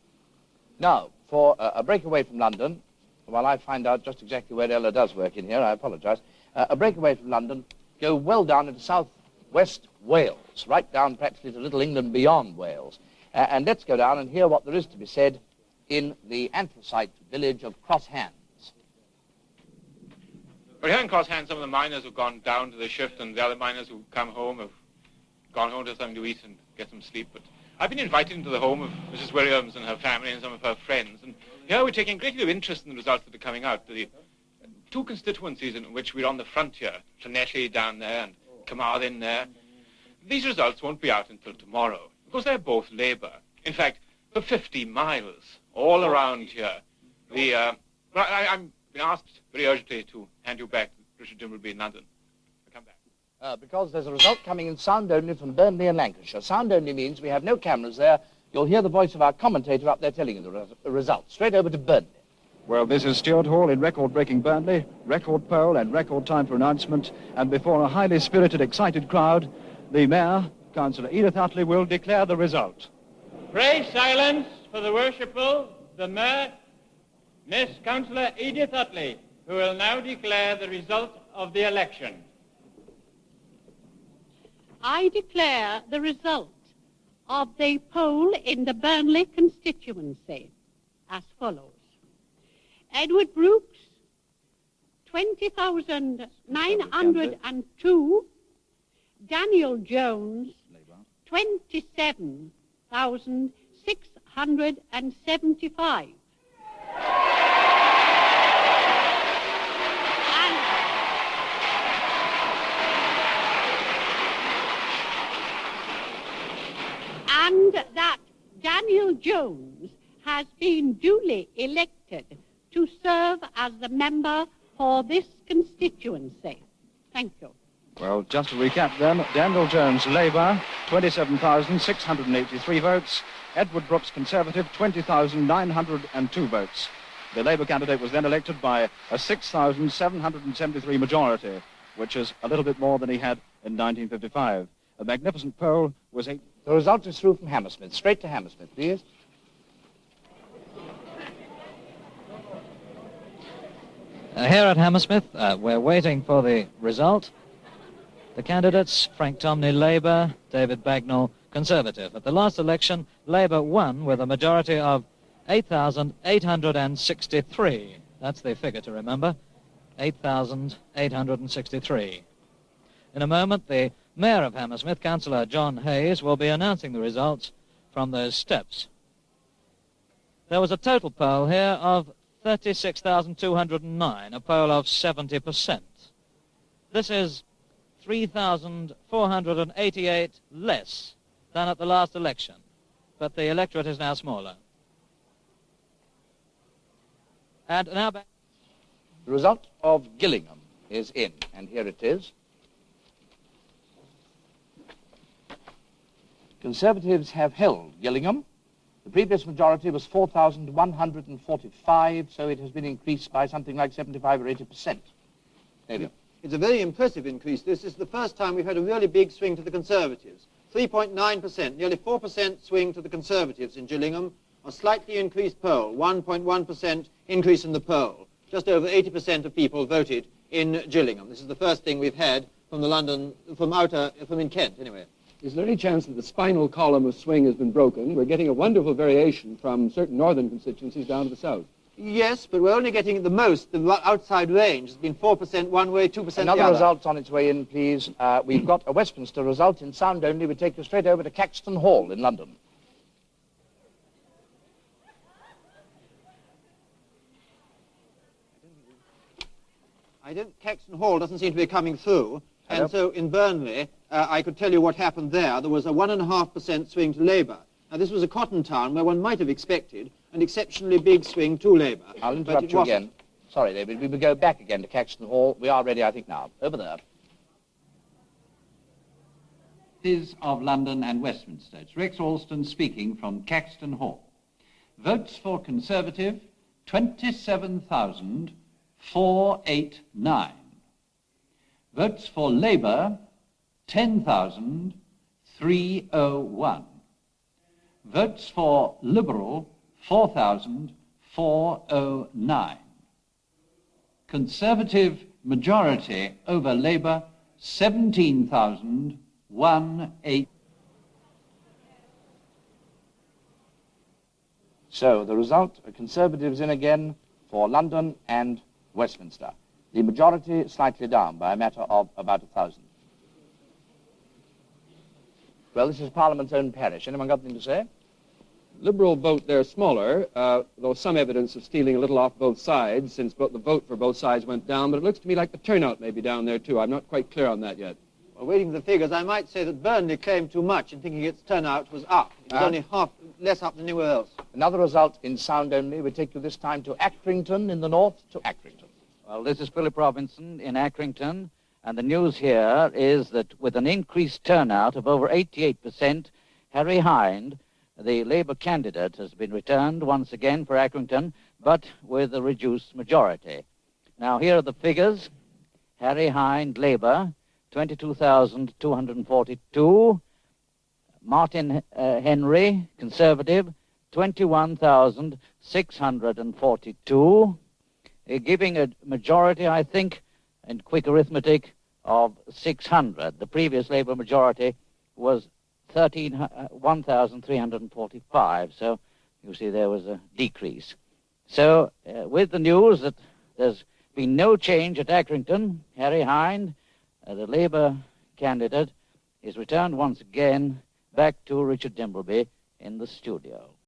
Now, for a breakaway from London, while I find out just exactly where Ella does work in here, I apologise, a breakaway from London, go well down into south-west Wales, right down practically to Little England beyond Wales. And let's go down and hear what there is to be said in the anthracite village of Cross Hands. Well, here in Cross Hands, some of the miners have gone down to the shift, and the other miners who come home have gone home to have something to eat and get some sleep. But I've been invited into the home of Mrs. Williams and her family and some of her friends, and here we're taking a great deal of interest in the results that are coming out. The 2 constituencies in which we're on the frontier, Llanelli down there and Carmarthen there, these results won't be out until tomorrow, because they're both Labour. In fact, for 50 miles, all around here, I'm been asked very urgently to hand you back. Richard Jim will be in London. I'll come back. Because there's a result coming in sound only from Burnley and Lancashire. Sound only means we have no cameras there. You'll hear the voice of our commentator up there telling you the results. Straight over to Burnley. Well, this is Stuart Hall in record-breaking Burnley, record poll and record time for announcement, and before a highly spirited, excited crowd, the Mayor, Councillor Edith Utley, will declare the result. Pray silence for the worshipful, the Mayor, Miss Councillor Edith Utley, who will now declare the result of the election. I declare the result of the poll in the Burnley constituency as follows. Edward Brooks, 20,902. Daniel Jones, 27,675. And that Daniel Jones has been duly elected to serve as the member for this constituency. Thank you. Well, just to recap then, Daniel Jones, Labour, 27,683 votes. Edward Brooks, Conservative, 20,902 votes. The Labour candidate was then elected by a 6,773 majority, which is a little bit more than he had in 1955. A magnificent poll was 8... The result is through from Hammersmith. Straight to Hammersmith, please. Here at Hammersmith, we're waiting for the result. The candidates, Frank Tomney, Labour, David Bagnall, Conservative. At the last election, Labour won with a majority of 8,863. That's the figure to remember, 8,863. In a moment, the Mayor of Hammersmith, Councillor John Hayes, will be announcing the results from those steps. There was a total poll here of 36,209, a poll of 70%. This is 3,488 less than at the last election, but the electorate is now smaller. And now back. The result of Gillingham is in, and here it is. Conservatives have held Gillingham. The previous majority was 4,145, so it has been increased by something like 75 or 80%. There you go. It's a very impressive increase. This is the first time we've had a really big swing to the Conservatives. 3.9%, nearly 4% swing to the Conservatives in Gillingham. A slightly increased poll, 1.1% increase in the poll. Just over 80% of people voted in Gillingham. This is the first thing we've had from in Kent, anyway. Is there any chance that the spinal column of swing has been broken? We're getting a wonderful variation from certain northern constituencies down to the south. Yes, but we're only getting the most. The outside range has been 4% one way, 2% the other. Another result on its way in, please. We've got a Westminster result in sound only. We take you straight over to Caxton Hall in London. Caxton Hall doesn't seem to be coming through. Hello? And so in Burnley, I could tell you what happened there. There was a 1.5% swing to Labour. Now, this was a cotton town where one might have expected an exceptionally big swing to Labour. I'll interrupt you again. Sorry, David. We will go back again to Caxton Hall. We are ready, I think, now. Over there. Of London and Westminster. It's Rex Alston speaking from Caxton Hall. Votes for Conservative, 27,489. Votes for Labour, 10,301. Votes for Liberal, 4,409. Conservative majority over Labour, 17,180. So the result, Conservatives in again for London and Westminster. The majority slightly down by a matter of about 1,000. Well, this is Parliament's own parish. Anyone got anything to say? Liberal vote there smaller, though some evidence of stealing a little off both sides, since the vote for both sides went down, but it looks to me like the turnout may be down there too. I'm not quite clear on that yet. Well, waiting for the figures, I might say that Burnley claimed too much in thinking its turnout was up. It was only less up than anywhere else. Another result in sound only. We take you this time to Accrington in the north, to Accrington. Well, this is Philip Robinson in Accrington, and the news here is that with an increased turnout of over 88%, Harry Hind, the Labour candidate, has been returned once again for Accrington, but with a reduced majority. Now, here are the figures. Harry Hind, Labour, 22,242. Martin Henry, Conservative, 21,642. Giving a majority, I think, in quick arithmetic, of 600. The previous Labour majority was 1,345, so you see there was a decrease. So with the news that there's been no change at Accrington, Harry Hind, the Labour candidate, is returned once again back to Richard Dimbleby in the studio.